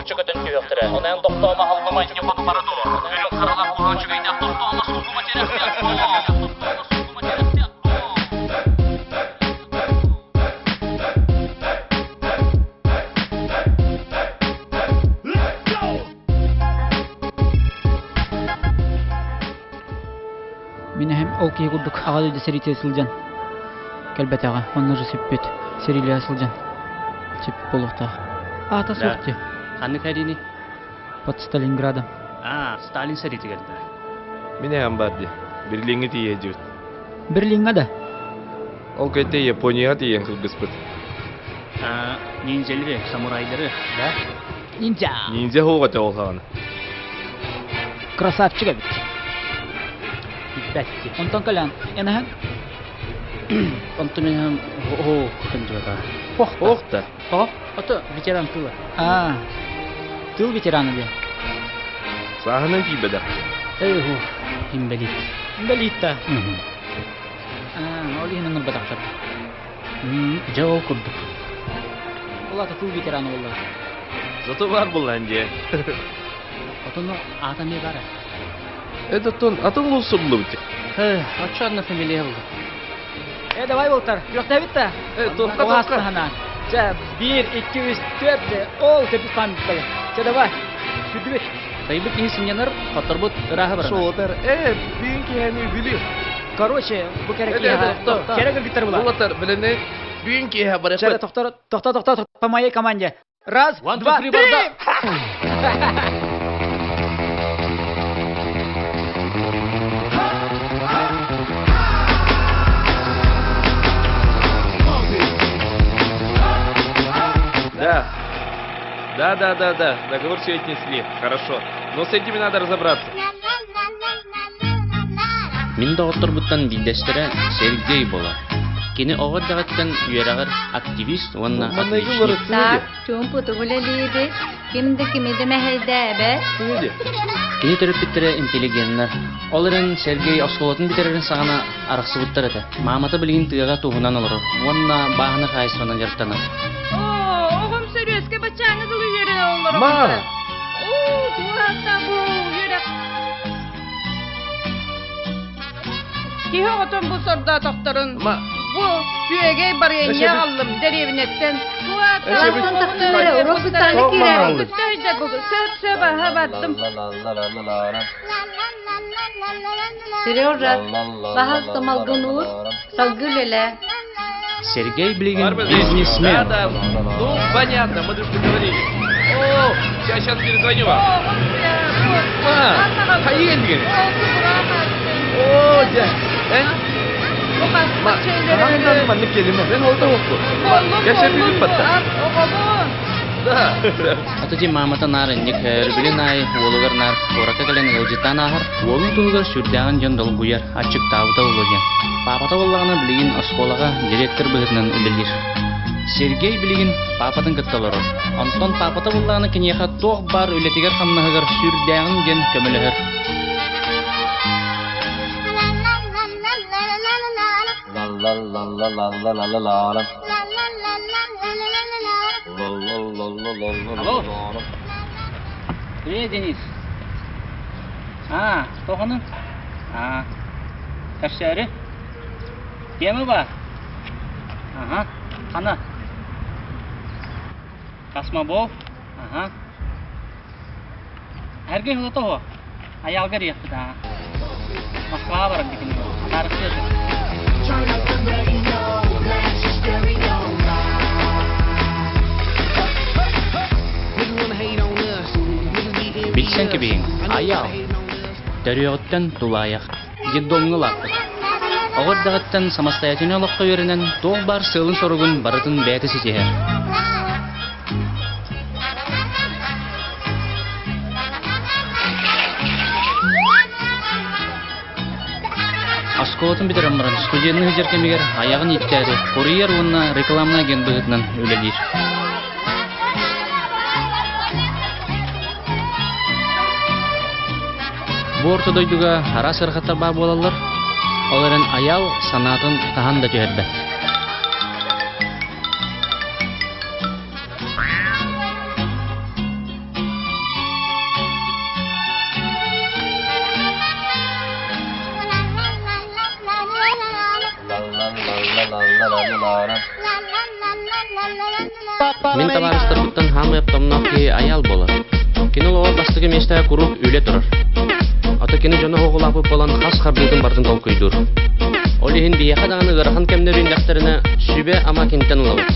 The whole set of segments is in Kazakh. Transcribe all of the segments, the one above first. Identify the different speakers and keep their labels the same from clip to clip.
Speaker 1: Urçu götün tüyöktüre. Onu en doktoruma halmama için yapalım baradı. Ölüm karalar kullanıcı gayda doktoruma sorguma çerekti
Speaker 2: Mine hem okey kurduk. Ağalı da serite asılcan. Kelbet ağa. Onları süppet. Seriyle asılcan. Çip bolukta. Ata sorti.
Speaker 1: Hangi kaydini?
Speaker 2: Под Сталинградом.
Speaker 1: Stalin seriti geldi.
Speaker 3: Mine hem bardi. Birliğini diye diyor.
Speaker 2: Берлинга да.
Speaker 3: Ол кете Япония диyen kılgıspıt.
Speaker 1: Ninjaları, samurayları. Da?
Speaker 2: Ninja.
Speaker 3: Ninja hoğata ol hana.
Speaker 2: Красавчик бит.
Speaker 1: Bitti.
Speaker 2: Онтон калян. Энахан.
Speaker 1: Ontu men hem kındıra.
Speaker 3: Hoğta.
Speaker 1: Ото ветеран тыла.
Speaker 2: Тыл ветераны де.
Speaker 3: Sahana kibede.
Speaker 1: Имбелит.
Speaker 2: Болит-то. Олихин батакшат.
Speaker 1: Жау курдук.
Speaker 2: Олар тыл ветераны болар.
Speaker 3: Zато var bu lan diye.
Speaker 1: Отону атаме бара.
Speaker 3: Это тон атом лусулу бит.
Speaker 1: Очадна фамилия булды.
Speaker 2: Давай болтар. Жоқта битта.
Speaker 3: Тоқта.
Speaker 2: Хана. Жа 1 2 3 4 ол тепи памятка. Давай. Шүдүбет.
Speaker 1: Тайбык инсиньянар катырбыт ыраха бар.
Speaker 3: Шоотар. Büyük yani biliyor.
Speaker 2: Короче, бу керек
Speaker 3: тоқта.
Speaker 2: Керек гитар була.
Speaker 3: Олатар bileне büyük ya bara.
Speaker 2: Жара тоқтар. По моей команде. Раз,
Speaker 1: 1 2
Speaker 2: два,
Speaker 1: 3
Speaker 2: три.
Speaker 1: барда.
Speaker 3: Да. Договор все отнесли. Хорошо. Но с этими надо разобраться.
Speaker 1: Мин доғыттырбыттан бидестере Сергей бола. Кені оғырдағыттан үйерағыр активист, онна отличник.
Speaker 4: Так, чум путугулелиди. Кимди кимиди мехелдебе.
Speaker 1: Кені төріп біттірі интеллигеннар. Оларын Сергей осколатын бітерерін сағана арақсы бұттар еді. Маматы білген тыға туғынан олыры. Онна бағыны қайсырынан жарықтаныр.
Speaker 4: Oğlum sürüyeske bıçağını kılı yere onlara.
Speaker 3: Ma!
Speaker 4: Dur hatta bu yere. Kihe oton bu sorda doktorun.
Speaker 3: Ma!
Speaker 4: Bu süyege barıya
Speaker 3: Eşe
Speaker 4: niye
Speaker 3: bir-
Speaker 4: aldım derevinetten. Bu
Speaker 3: Eşe bir-
Speaker 4: hatta doktorun.
Speaker 3: Orası tanrı kireli.
Speaker 4: Bu söyle bu. Söp habattım. Сережа, bahar samalgınur, salgülele.
Speaker 1: Сергей білген
Speaker 3: Бар ба,
Speaker 1: бизнесмен.
Speaker 3: Да. Ну, понятно, мы же поговорили. О, сейчас перезвоню вам. Hayır diye. Oo, ya. Hangi manlık kelime? Ben orada oku. Yaşayabilirim hatta. Да.
Speaker 1: Атыжи мамата нар инник билин ай олугар нар орака келен ылжытан ахар олун тугар сүрдяган жон долгуяр ачык табыта улуген папата боллагана билигин осколага директор быгытынан үлелир Сергей билигин папатын кытталары онтон папата боллагана кинеха тох бар үлетигер хамнагар сүрдяган жон көмөлөр Алло. Привет, Денис. Кто ханым? Кашчары? Кемі бар? Қана. Касмабов? Әрге ғылыты ғо? Аялғар еқті да. Москва барым декені. Тарықшы еді. Bilsen ki beyin, ayağı. Dörüyoğutten tulayaq. Giddonlu laqı. Oğur dağıttan samastoятельный olaqqa verinen toğ bar sığılın sorugun barıtın bəyəti seçeher. Askolatın bitiren baran stüdiyonun hücer kemiger ayağın ittəri. Kuryer onunla reklamına gen bığıtından ölelir. Bu ortadaydığa ara sırğata bar bolallar. Оларын аял санатын таһан да төһәрбә. Мен табарыстырбыттан хамы яптамнақ ки аял болар. Кені олар бастығы мештая куруп үле тұрар. Ата кені жона хоғылапы болан хас хардыдың бардын тол көйдур. Олихин бияқа дағаны ғырхан кемдерін дәқтеріне сүбе ама кенттен ұлауыт.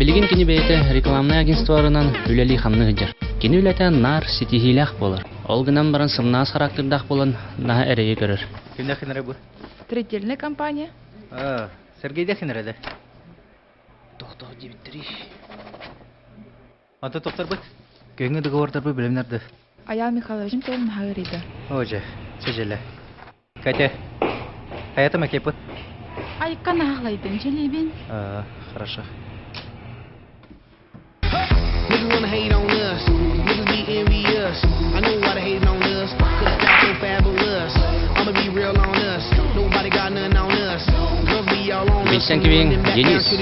Speaker 1: Билигин кини бейте рекламный агентстварынан үлели хамны гыжыр. Кини үлете нар ситихилях болар. Ол гынан баран сымнаас характердах болан наha эрейе көрөр.
Speaker 3: Кимде хинере бу?
Speaker 5: Строительная компания.
Speaker 3: Сергейде хинереде.
Speaker 1: Тоқтоо дебиттери.
Speaker 3: Ата тоқтар бу? Кеңе договордар бу билемнерде.
Speaker 5: Аял Михайловичем тем хагырида.
Speaker 3: Оже, сежеле. Катя. Хаята макепы?
Speaker 5: Ай, канахлайдын челебин.
Speaker 3: Хорошо.
Speaker 6: Niggas wanna hate on us, niggas be envious. I know why they hating on us, cause the style so fabulous. I'ma be real on us, nobody got nothing on us. Girls be all on us,
Speaker 1: Билсен кибин Денис.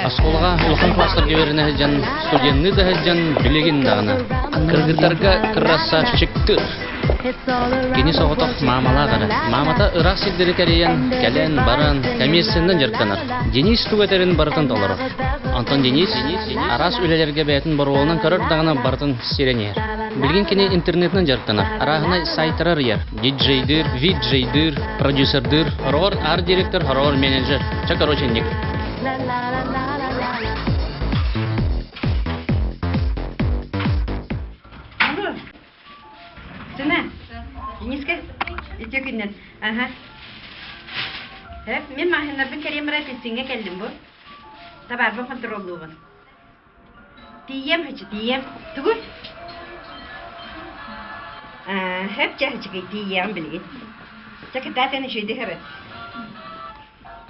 Speaker 1: Асколага улхан класстар геверине жан студентны да жан билигин дагына. Кыргыздарга красавчиктыр. Кини соғытық мамалағыры. Мамата ырақ сиддері кәрейен, кәлен, баран, комиссияндан жарқанар. Денис туғатерін барытын толырыр. Антон Денис арас үлелерге бәйтін баруылынан көрір дағына барытын сиренер. Білген кені интернетнан жарқанар. Арағына сайтырар ер. Диджейдір, виджейдір, продюсердір, хорор арт-директор, хорор менеджер. Чакароченник.
Speaker 7: Дениска, ите күннен. Ага. Мен махинлардың кәрем рәпесіңе келдім бұл. Табарбы контролуғын. Тием, хачы, тием. Түгіл? Хәп чәхічігі тием білген. Чәкі дәтені шөйді хәрі.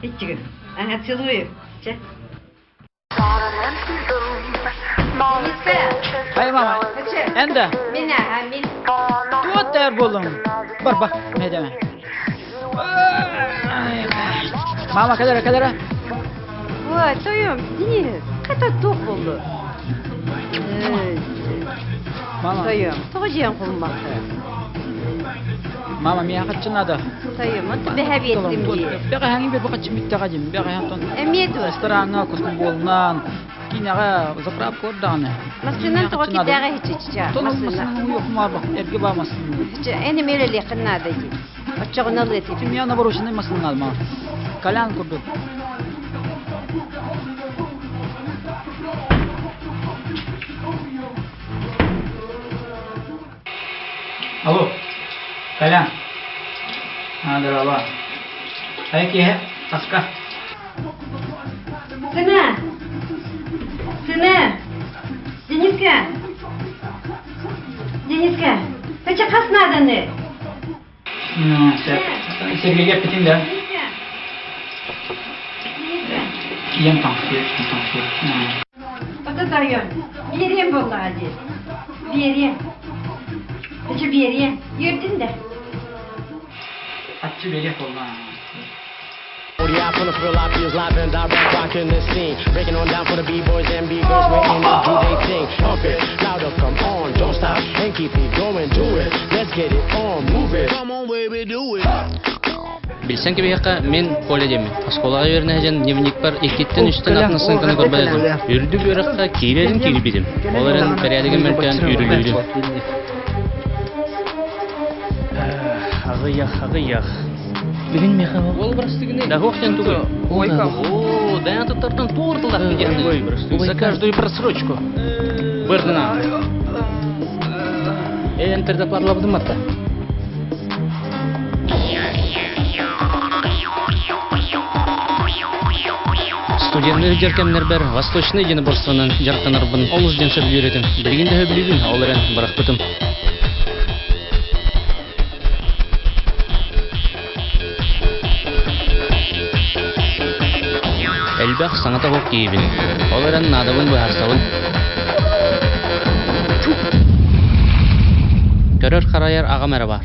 Speaker 7: Итчігін. Ага, целую. Чә. Дениска.
Speaker 2: Hay mama. Ende.
Speaker 7: Мен, мен.
Speaker 2: Tuot der bolum. Bak. Ne deme. Mama kadar.
Speaker 7: Ой, тоем, Денис. Қата тоқ болды.
Speaker 2: Mama.
Speaker 7: Тоем. Тоғы жиен қолмақты.
Speaker 2: Mama miya kaçınadı.
Speaker 7: Тоем, ұнты бәхәб еттім де.
Speaker 2: Бәғі hangi bir bakıcı mittağacım. Bәғі hantон.
Speaker 7: Әмет өз.
Speaker 2: Restorana kuskun bolnan. Киняга заправ корданы.
Speaker 7: Масынан тоғы кедәғі хечечча.
Speaker 2: Тонун масынан уйок мarbak. Erge bağmasın.
Speaker 7: Әні мерелі қыннады де. Отчағын алды етіп.
Speaker 2: Kimya nabaruşunu masının alma. Kalan kurduk. Alo. Kalan. Hadir Allah. Hayki he. Taska.
Speaker 7: Сына. Дениска. Кача қасынадыны?
Speaker 2: Сергейге бітін да. Ем танксер.
Speaker 7: Ота дайон. Берем болды әде. Берем. Кача берем. Ердің де.
Speaker 2: Atçı belek olma.
Speaker 6: 40 out from the thrill, I feels live and direct, rocking the scene. Breaking on down for the B-boys and B-girls, making them do they thing. Pump it, louder, come on, don't stop, and keep it going, do it. Let's get it on, move it. Come on, baby, do it.
Speaker 1: Билсен кеби яққа мен колледеме. Асколаға веріне жан дневник бар, екеттен үстін атын сынқаны көрбәледім. Үрді бөріққа кейлерін келбедім. Оларын бәрәдіген мәртен үрілуді. Ағыяқ. Бүгін меха ол бірістігіне? Да хоқтен түгі. Ойка. О, дән тұттартын туыртылақ дегенді. За каждую просрочку. Бірдіна. Энтерді парлабдым атта. Студентный жеркемнер бер восточный единоборствонан жарқанарбын олыз деншіп үйретім. Білгенде білігін оларын бірақ бұтым. Әлбәқ саңата қоқ кейбін. Оларын надабын бұхарсауын. Көрөр караяр агам әрі бар.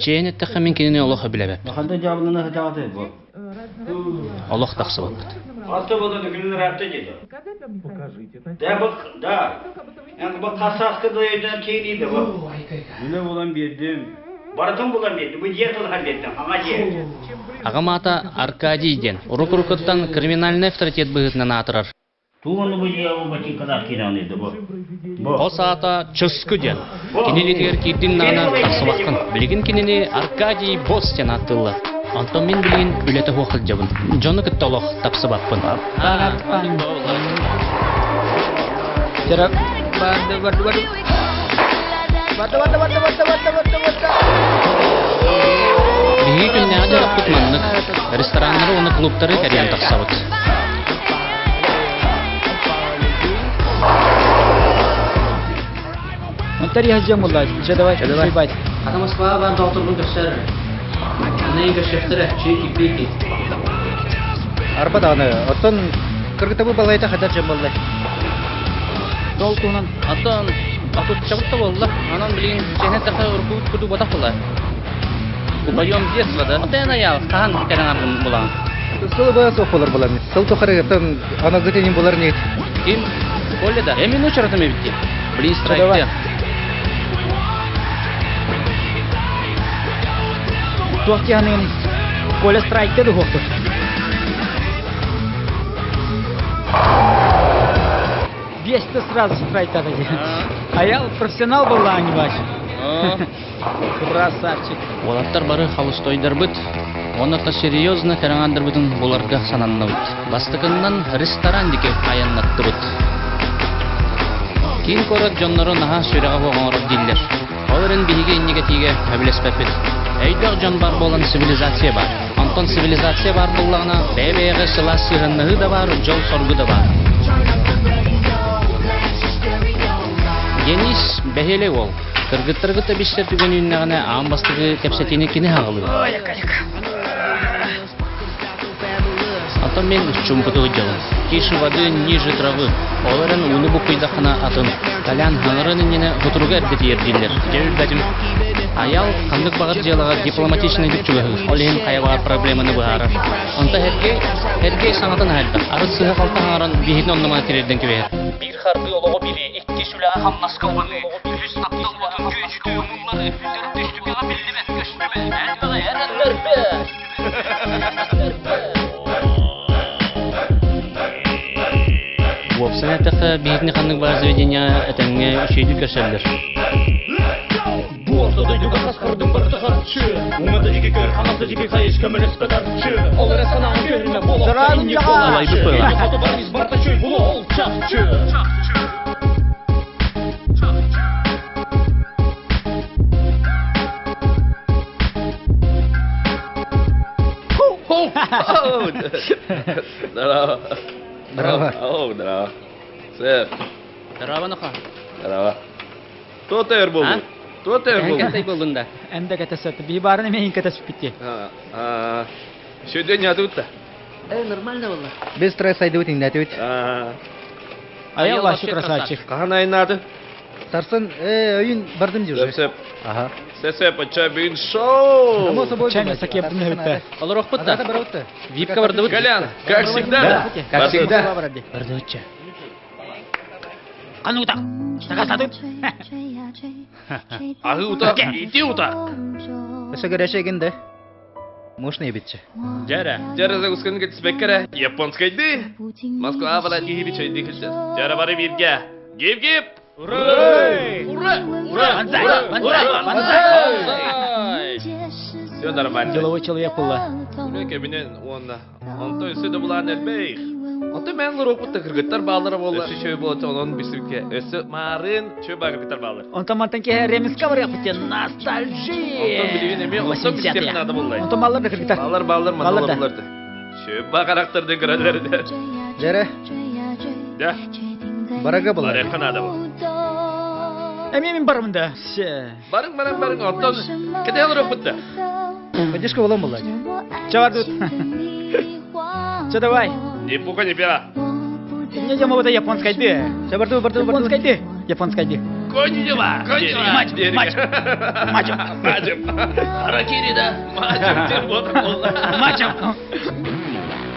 Speaker 1: Чейін әттіқі мен кеніне олық білебеп.
Speaker 8: Қандай жабылына хатағаты бұл?
Speaker 1: Олық тақсы баппыд.
Speaker 8: Атты болды күнілер әпті деді. Да. Енді бұл тасақты дойдан кейлейді бұл. Үні болан бердім. Барытын болан берді. Бұл жер тұлған бердім. Аңа жер.
Speaker 1: Агам ата Аркадий ден. Урок-уркоттан криминальный авторитет бұғытынан атырар.
Speaker 8: Туғаны бұл жер ол бәтін қадақ кейлан еді бұл.
Speaker 1: Қос ата Чөскү ден. Кенелетігер кейдің нағына тақсы баққын. Білген кенені Аркадий Бос ден аттылы. Антон мен білген үлеті хоқыл жабын. Жоны күтті олық тапсы бақпын.
Speaker 2: Jarap. Waduh.
Speaker 1: Биги күнне ажарап күтманлык. Ресторанлары оны клубтары кәрген тақсабыд.
Speaker 2: Онтар яхджам уллай. Давай.
Speaker 1: Ата Москва бар доктор бұл көшер. Нейгі шефтері, чейки бейки.
Speaker 3: Арпаданы, оттон кыргытабы балайта хадар жамбаллай.
Speaker 2: Толкунан.
Speaker 1: Аттан атут чабытта болды. Анан білген жәнет тақы ұрқуыт күді батақ болды. Упайом детствода. Отайын аял, қаған кәрін арғын болаған.
Speaker 3: Сылы бая соқ болар болар. Сыл тоқарығыттан анағытенен болар не?
Speaker 1: Ким? Колледа. Эмин учаратым ебітті. Білген страйкте.
Speaker 2: Туахти ханын Коля страйкте да хоқты. Бесті сразу страйкта да. Аял профессионал был, а не бачы. Красавчик.
Speaker 1: Олаттар бары халыстойдар бұд. Онақта серьезно кәріңандыр бұдың боларға сананна бұд. Бастықыннан ресторан деке аяннатты бұд. Кейін көріп жонлары наға сөйреға боғаңырып дейлер. Оларын бейге иннеге тиге әбілеспәппет. Әйдіғ жон бар болан цивилизация бар. Антон цивилизация бар болағына бәйбәйғы сыла сығынығы да бар, жол сорғы да бар. Денис бәхеле ол. Кыргыттыргыта биштер түген үйіннағына ағын бастығы кәпсетені кені ағылы. Антон мен чумпытығы жалын. Кеші вады ниже травы. Оларын уны бұқыйдақына атын. Калян хаңырын иннені ғұтыруға әрдеті ердейлер. Жәуіл бәдім. Аял қандық бағыт жалаға дипломатичный деп чүгіғыз. Олейін қайабағар проблеманы бұғары. Онта әрге саңатын әлді. Арыз сығы қалтан ағаран бейхетін оннаманы терерден кебейір. Bir harbi oloğu biri, iki sülaha hamlas kalbanı, yüz aptal vatın göçtüğü mumları, dört düştüğü bildi ben göçtüğü, elbala yaranlar be! Bu opsana tıqı beyitini kanlık var zavedinya etenge şeydi köşerler. Bu ortadaydı bakas kırdım bir tıqatçı, Umada iki kör, hamazda iki kayış kömür espedatçı, Olara sana görme bol oktayın yıkıla, Elini foto var biz bardaşıy bulu ol çakçı.
Speaker 3: Здорово. Здорово. Сэр.
Speaker 1: Здорово, Ноха.
Speaker 3: Здорово. Кто тер был? Кто тер был?
Speaker 1: Әңкәтәй болында.
Speaker 2: Әнді кәтәсөті. Бейбарыны мен кәтәсіп бітті.
Speaker 3: Сегодня отут-то?
Speaker 1: Нормально было.
Speaker 3: Без стресса айдут, не отут.
Speaker 2: Аял башы красавчик.
Speaker 3: Қаған айнады? Тарсын, ойын бардым де уже. Сәп. Ага. Сәп, чабин шоу.
Speaker 2: Чайна сакепдім өтті.
Speaker 1: Олар оқпытта? Випка барды бұд?
Speaker 3: Колян, как всегда.
Speaker 1: Как всегда.
Speaker 2: Барды
Speaker 1: өтші.
Speaker 2: Қаны ұтақ. Саға сатып.
Speaker 3: Ағы ұтақ, иди ұтақ.
Speaker 9: Өсі көрәшегінді. Мощный битче.
Speaker 1: Жәрі.
Speaker 3: Жәрі загускан кетіспек кәрі. Японскайды. Москва бала дегебі чайды күлчіз. Жәрі бары бірге. Геп! Ура! Ура! Все нормально.
Speaker 2: Деловой человек был.
Speaker 3: Үлеке менен онда. Онтой сөйді бұлан әлбейх. Онтой мән ғыр оқытты кіргіттар балдары болды. Өсі шөй болды оның бісірке. Өсі марын шөй ба кіргіттар балдыр.
Speaker 2: Он мантан ке ремиска бар япыте. Ностальжия.
Speaker 3: Онтон білген еме, онтон бісірке нады болдай.
Speaker 2: Онтон малар да кіргіттар.
Speaker 3: Балдар, мандалар бұларды. Шөй ба қарақтарды көрәлерді.
Speaker 9: Жәрі,
Speaker 3: Да,
Speaker 9: барага бұл.
Speaker 3: барай қанады бұл.
Speaker 2: Мен барымында.
Speaker 3: Барың, онтон кәде алыр оқытты.
Speaker 9: Өдешкі болам бұл.
Speaker 2: Чавардут. Че давай?
Speaker 3: Не пуха, не пера.
Speaker 2: Не жама вода японскайды.
Speaker 9: Барды.
Speaker 2: японская ди.
Speaker 3: Коньева!
Speaker 2: Мачем.
Speaker 3: Мачем. Харакири да. Мачем. Тем вот болла.
Speaker 2: Мачем.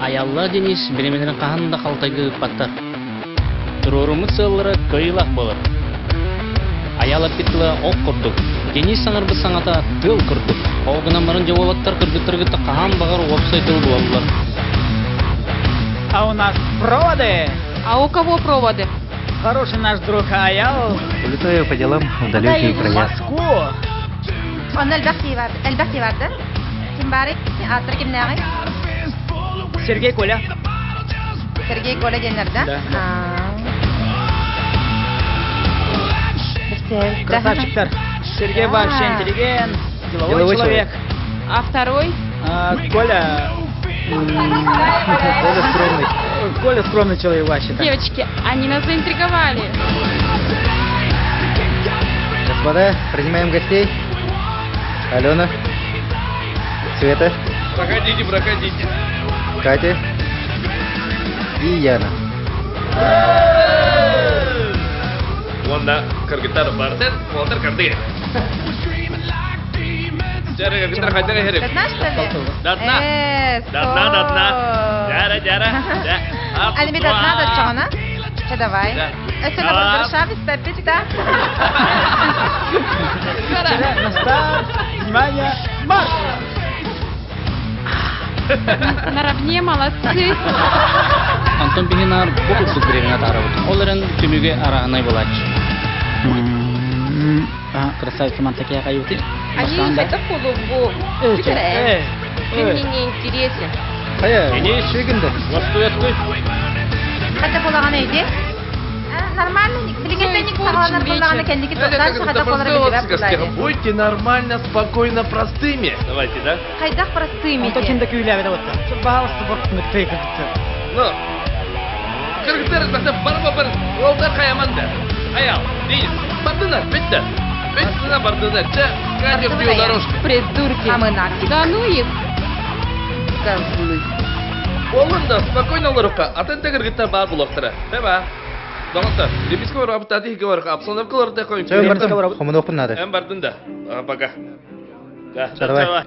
Speaker 1: Аялла Денис биремеден каханда калтайгы паттар. Турорумут сыллары кыйлах болар. Аяла питла ок курдук. Денис саңарбы саңата тыл курдук. Огынан барын жаболаттар кыргыттыргытта кахан багар веб-сайтыл болалар.
Speaker 2: А у нас проводы.
Speaker 5: А у кого проводы?
Speaker 2: Хороший наш друг Аял.
Speaker 9: Улетаю по делам в далекий
Speaker 2: В
Speaker 9: края.
Speaker 2: Москву.
Speaker 7: Onun elbette vardı. Kim bari? Atır kim ne?
Speaker 2: Сергей Коля.
Speaker 7: Sergey Kola genelde.
Speaker 2: Да.
Speaker 7: Красавчик.
Speaker 2: Красавчик. Сергей вообще интеллигент, деловой человек.
Speaker 5: А второй?
Speaker 2: Коля...
Speaker 9: Коля скромный.
Speaker 2: Коля скромный человек вообще.
Speaker 5: Девочки, они нас заинтриговали.
Speaker 9: Господа, принимаем гостей. Алена, Света,
Speaker 3: Проходите.
Speaker 9: Катя и Яна.
Speaker 3: Онда кыргыттар бартен, олар кырды. Жара кыргыттар кайтара керек.
Speaker 7: Datna что ли?
Speaker 3: Datna. Жара.
Speaker 7: Они мне datna да чана? Давай.
Speaker 3: Да.
Speaker 7: Это на Варшаве стопить, да?
Speaker 2: На старт. Внимание. Марш!
Speaker 5: Наравне, молодцы.
Speaker 1: Антон Бигинар бокурдук биремена тарабыт. Оларын түмүгө араанай болач.
Speaker 2: Красавица Мантакия Каюты.
Speaker 5: Они хотят полубу. Ты мне не интересен.
Speaker 9: Кая, шегінді.
Speaker 7: Хотя была нейди? Нормально. Билигетенник сағаланар болағаны кәндеки тоқтан шығада болары
Speaker 3: Будьте нормально, спокойно, простыми. Давайте, да?
Speaker 7: Қайдақ простыми.
Speaker 2: Он точно такие лявы, вот. Пожалуйста, бортник ты как
Speaker 3: Ну, кыргыттар бар, олдар каямандар. Аял, Денис, бардынар, бетті. Беттіна бардынар, кадер бью дорожка.
Speaker 5: Придурки.
Speaker 7: А мы нафиг.
Speaker 5: Да ну их.
Speaker 3: Олында, спокойно ларукка, атенте кыргыттар бар булактыра. Ба. Доктор, деписка бар, аптати говор, обстановкаларды коюп.
Speaker 9: Чай бардым, хомын оқын надо.
Speaker 3: Эн бардын да. Пока. Да,
Speaker 9: Давай.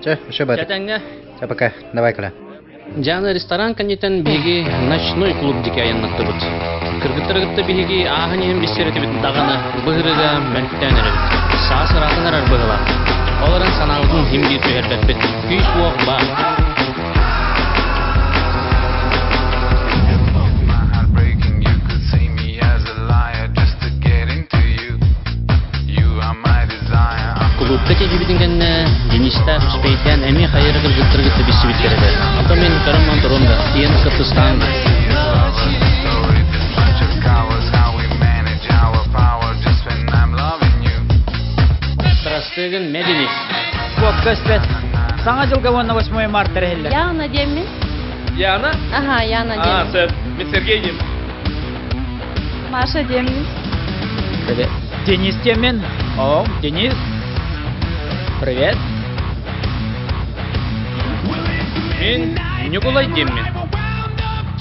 Speaker 9: Че, еще бар.
Speaker 1: Жатаңга.
Speaker 9: Все, пока. Давай, Коля.
Speaker 1: Жаны ресторан канетен биги ночной клуб дике аяннакты бут. Кыргыттыргытты биги аханем бисерети бит даганы быгырыга мөнттенер. Сасыратынар арбыгыла. Оларын саналдын химди төһөрбөт бит. Күйс уок ба. Клубта тежибитингенне Денистер успейтен эми хайыры кыргыттыргытты бисибит кереде. Ата мен караман турумда иен Кыргызстан. Здравствуйте, Мединис.
Speaker 2: Вот, Каспет. Саңа жылга 8 марта рехеллер.
Speaker 5: Яна Демин.
Speaker 3: Яна?
Speaker 5: Ага, Яна Демин.
Speaker 3: Сэп, мен Сергейдим.
Speaker 5: Маша Демин.
Speaker 2: Привет. Денис Темин. О, Денис. Привет.
Speaker 1: Мен Николай Демин.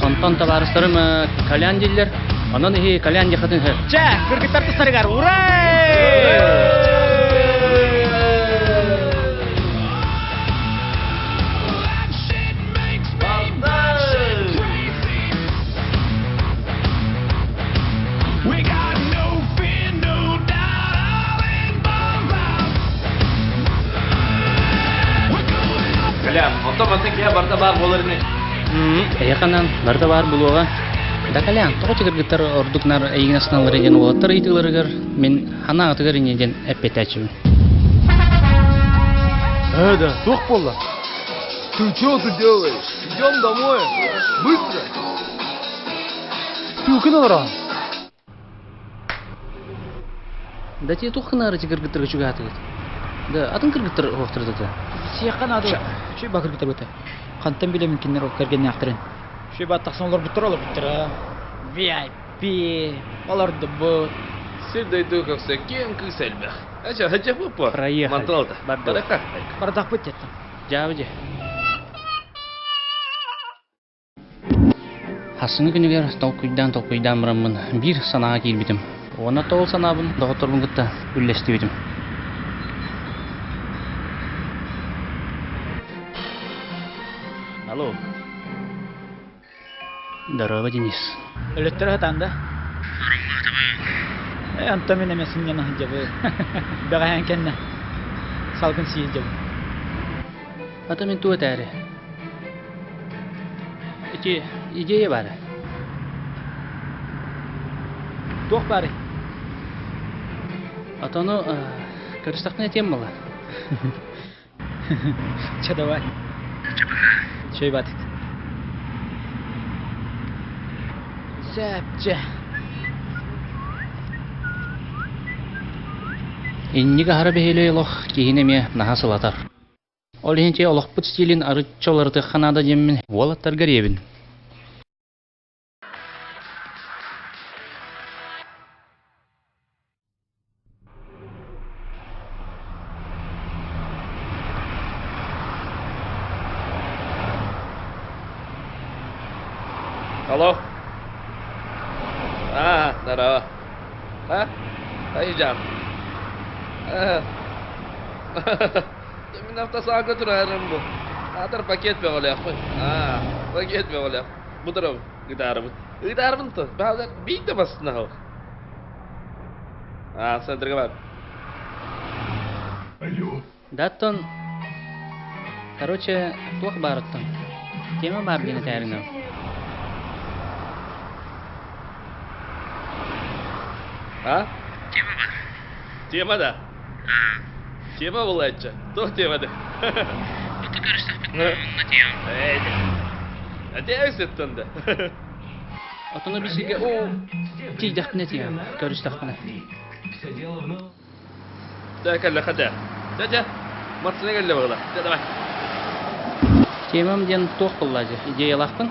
Speaker 1: Антон табарыстарым калян диллер. Анан ихи калян жахатын хэ.
Speaker 2: Ча, кыргыттар тустарыгар. Ура!
Speaker 3: Калям, Антон барда бар боларыны.
Speaker 1: Яқанан барда бар булуга. Да калян, тоғы чыгыргыттар ордукнар эйгинасыналар еген олаттар ыйтыларыгар мен хана атыгар инеден эппетачым.
Speaker 3: Да, тух пола. Ты что тут делаешь? Идем домой. Быстро.
Speaker 2: Ты укинула?
Speaker 1: Да те тухнары чыгыргыттар чугатыгыт. Да, атын кыргыттар оқтырды да.
Speaker 2: Сияққан ады. Шүй ба кыргыттар бұты. Қанттан білемін кендер кәргенне ақтырын. Шүй ба тақсан олар бұттыр олар бұттыр. VIP. Оларды бұт.
Speaker 3: Сырдай духовся, кем кысельбе. Ача, хача пупа.
Speaker 1: Проехали.
Speaker 3: Манталта. Барака.
Speaker 2: Бардақ бұт еттім.
Speaker 1: Жабыжы. Хасыны күнігер толкуйдан мұрамын. Bir санаға келбетім. Оны тоғыл санабын доғыторбун кытта үллести битим. Алло. Здорово, Денис.
Speaker 2: Өлөттөр хатанда. Анта мен эмесин яна жабы. Багаян кенне. Салкын сие жабы.
Speaker 1: Ата мен туа тәре. Идея бар.
Speaker 2: Туох бары.
Speaker 1: Атаны көрістіқтен етем мұла.
Speaker 2: Чадавай. Чөй батык. Сәпче.
Speaker 1: Инниге хара бейелі олық кейінеме наға сылатар. Ол енче олық бұт стилін арытчоларды қанада демін олаттар гаребін.
Speaker 3: Алло. Здорово. Айжан. Мен автосалонга турарым бу. Атыр пакет бе олақ қой. Пакет бе олақ. Бұдырым, гитарым. Гитарым то. Бәлдер бейді басына хау. Центрге бар.
Speaker 1: Даттон, короче, туақ барыттын. Тема бар бені тәріңнен.
Speaker 3: Тема бар. Тема да? Тема бұл айтшы. Тоқ тема да.
Speaker 1: Бұты көрістік бітін, онына тема.
Speaker 3: Әдейсеттін да.
Speaker 1: Атына бісіге о, тейдақ біне тема, көрістік біне.
Speaker 3: Да, кәлі қада. Да, матсына кәлі бағыла. Да, давай.
Speaker 1: Темам ден тоқ бұллады, идеялақпын.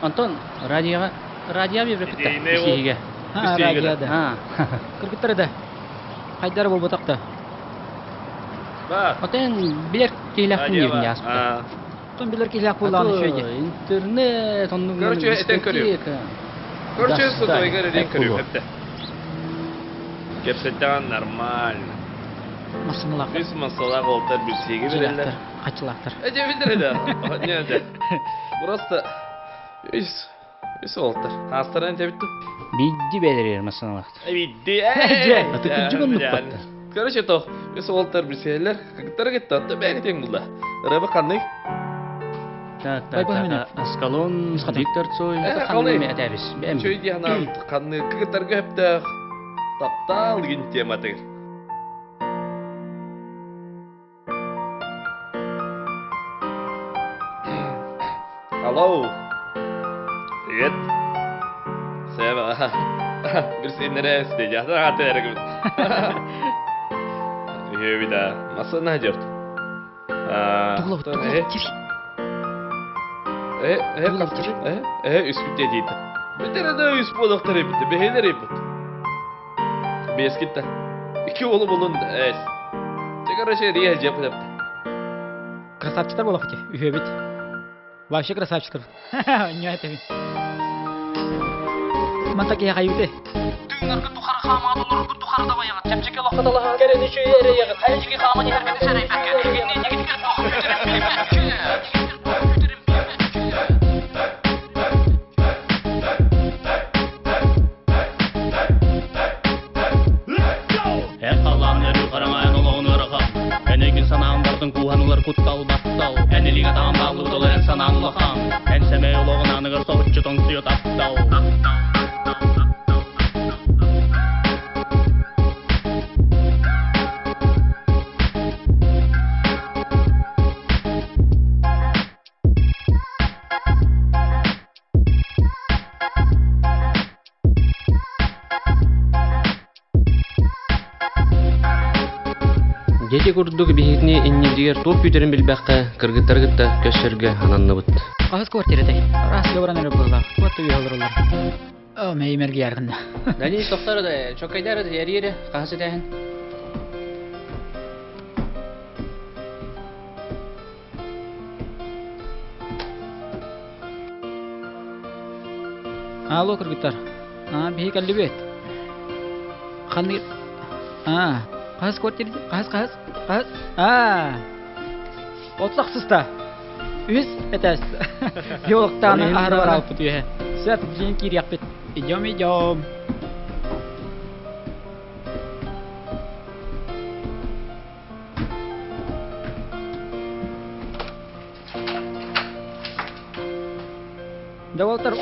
Speaker 1: Антон, радио бебрек бітті, бісігеге.
Speaker 2: Радиода. Кыргыттары да. Хайдары бол ботақта.
Speaker 1: Отен билер кейлақпын ерін яспыда.
Speaker 2: Отен билер кейлақ болағын шөйде.
Speaker 1: Интернет, онның
Speaker 3: Короче, этен көріп. Короче, сутой көререн көріп әпті. Кепсеттен нормально.
Speaker 2: Масынылақ.
Speaker 3: Біз масылақ олтар бір сегі берелер.
Speaker 2: Қачылақтар.
Speaker 3: Әже білдір еді. Не әді. Просто... Үс олтар. Астаран тәбітті.
Speaker 1: Бидди бәдірер масынылақты.
Speaker 3: Бидди.
Speaker 1: Аты күнжігін нүппатты.
Speaker 3: Короче, тоқ. Үс олтар бір сегелер. Қақыттары кетті. Атты бәңі тең бұлда. Рәбі қанның?
Speaker 1: Аскалон, Виктор Цой.
Speaker 3: Қанның
Speaker 1: әтәбіс.
Speaker 3: Чөй дейін қанның. Қақыттарға өпті. Таптал ген тематығыр. Алло. Привет. Сева. Bir sinire isteyeceğiz. Hadi ergün. Bir daha. Nasıl ne diyor? Üst dediydi. Bir tane daha üst bulakları bitti. Beheyler yapıp. Bir eskitte. İki oğlu bulundu. Evet. Çıkar şey riyal yapıp.
Speaker 2: Красавчиктар болақ те, үйе бет. Вообще красавчиктар. Не это бит. Мантак я кайыты.
Speaker 1: Түңнәргә тухары хамады нур бу тухары да баягы. Тәмчеке лохталага керене шу ере ягы. Кайчыгы хаманы хәрмәне сәрәй бәккә. Дигәнне дигән Kuhanlar kutkal battal Eneliga dağın bağlı dolu en sananlı ham En semey oloğun anıgır soğutçu tonsuyu taptal Дети курдук бихитни иннидигер топ үтерин билбәккә кыргыттаргытта көшөргө ананны бут.
Speaker 2: Кагыз квартирада. Раз говораныр булла. Вот и алырлар. О, меймерге яргында.
Speaker 1: Дани тоқтары да чокайдары да ярире кагыз дәһен.
Speaker 2: Алло, кыргыттар. Бихи калли бет. Ханны қас квартирде қас. Отсақсызда. Үз этәс. Биологтаны ары бар алып бұтуе. Сәт жен кирияқ бет. Идем. Да олтыр.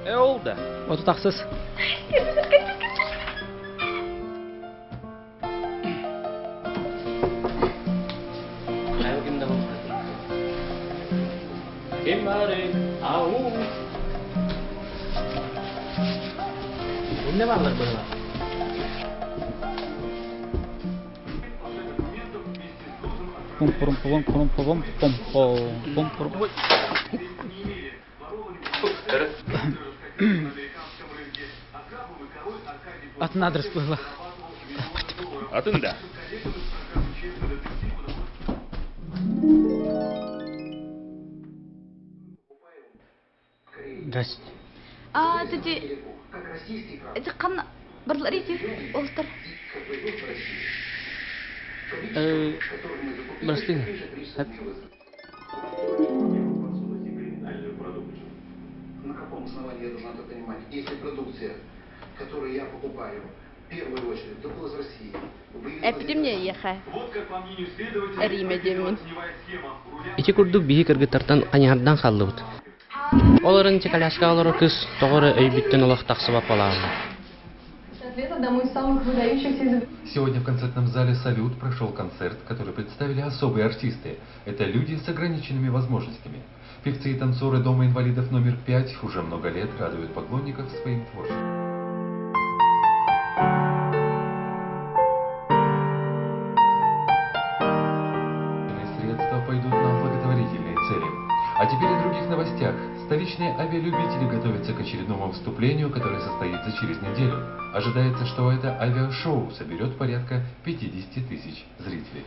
Speaker 3: Oldu.
Speaker 2: Otu taqsız.
Speaker 1: Kim bari? Au. Bu ne varlar böyle?
Speaker 2: Pum. Atın adres koyla.
Speaker 3: Atın da.
Speaker 2: Здрасте.
Speaker 4: Это қана бірлер ете олтыр.
Speaker 1: Прости.
Speaker 10: На каком основании я должна это понимать? Если продукция, которую я покупаю, в первую очередь, только из России.
Speaker 5: Вот как по мнению следователя,
Speaker 1: İki kurduk bihi kırgıtlardan qanyardan qallıbıt. Оларын чекаляшка олары кыз тоғыры өйбіттен олық тақсыбап балағын.
Speaker 11: Сегодня в концертном зале «Салют» прошел концерт, который представили особые артисты. Это люди с ограниченными возможностями. Певцы и танцоры Дома инвалидов номер 5 уже много лет радуют поклонников своим творчеством. Средства пойдут на благотворительные цели. А теперь о других новостях. Столичные авиалюбители готовятся к очередному выступлению, которое состоится через неделю. Ожидается, что это авиашоу соберет порядка 50 тысяч зрителей.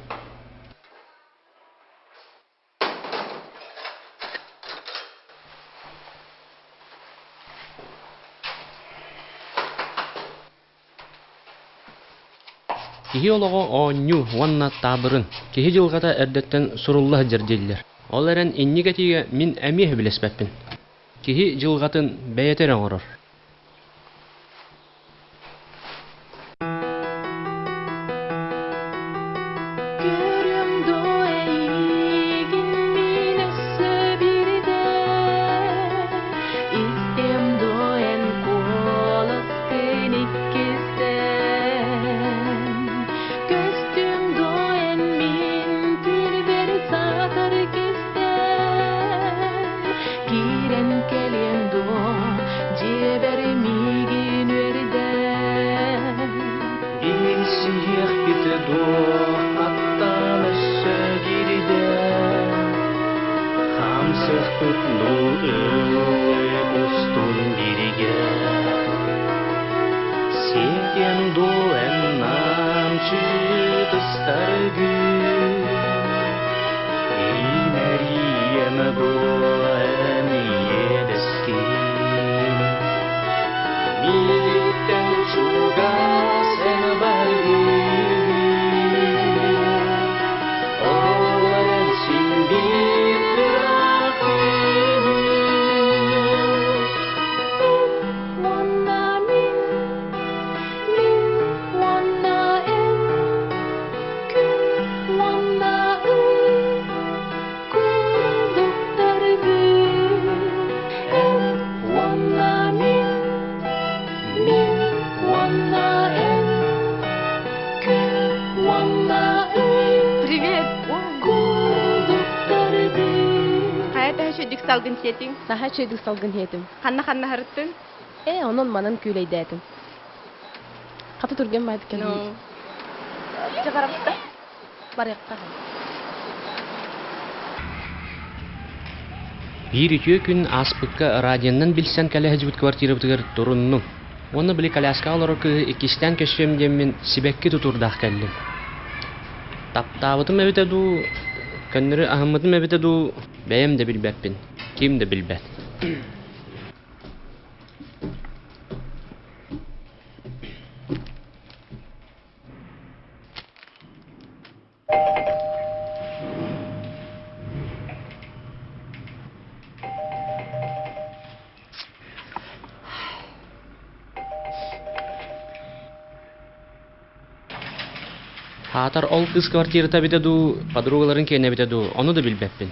Speaker 1: Кихи олығы оңю ванна табырын. Кихи жылғата әрдеттен сурулла жерделдер. Ол әрін иннигатиге min әмех білеспәппін. Кихи жылғатын бәйетер оңырыр.
Speaker 5: Наха чейдік салгын хетім.
Speaker 4: Қанна харыттың?
Speaker 5: Онын манын күйлейдәтім. Қаты түрген майды кәлім.
Speaker 4: Жағарапты?
Speaker 5: Барыққа.
Speaker 1: Bir-iki gün aspıkka radyandan bilsen kale hacıbıt kvartira bıtıgar turunnu. Onu bili kalaska olarak ikisten köşemden sibekki tuturdaq kellim. Taptavıtım evde du, könleri ahımıtım evde du, beyim de bilbeppin. Kim de bilbet. Хатар ол кыз квартирата битеду, подругаларын кейне битеду, onu da bilbepпин.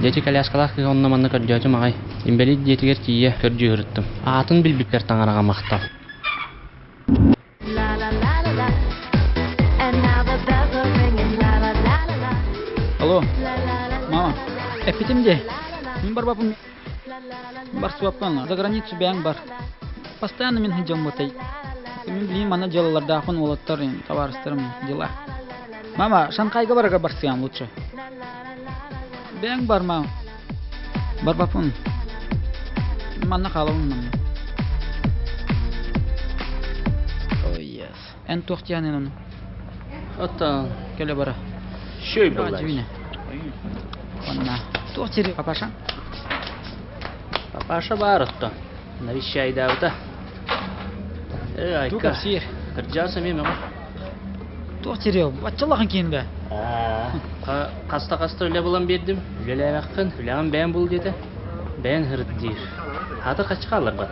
Speaker 1: Дети коляскалах онна манна көрдөтү магай. Имбели детигер кие көрдү үрүттүм. Атын билбиптер таңарага мактал.
Speaker 2: Алло, мама, эпитимде. Мен бар бапым. Бар суаппан, за границу бәң бар. Постоянно мен хиджам ботай. Мен билем мана жалаларда акын олаттар, товарыстарым, дела. Мама, Шанхайга барга барсам лучше. Бәң бар мама. Бар бапым. Мана халым. Ой, yes. Эн тохтянын.
Speaker 1: Отта
Speaker 2: Келе бара.
Speaker 1: шөй булар.
Speaker 2: Живина. Онна. Тохтери папаша.
Speaker 1: Папаша бар отта. Навещай давта. Ай,
Speaker 2: Тука сир.
Speaker 1: Кыржаса мен мага.
Speaker 2: Тохтери, бачалахын кенде.
Speaker 1: Каста үле булам бердим. Үлеле акын, үлеган бән бул деди. Бән хырт дир. Хатыр качкалар бар.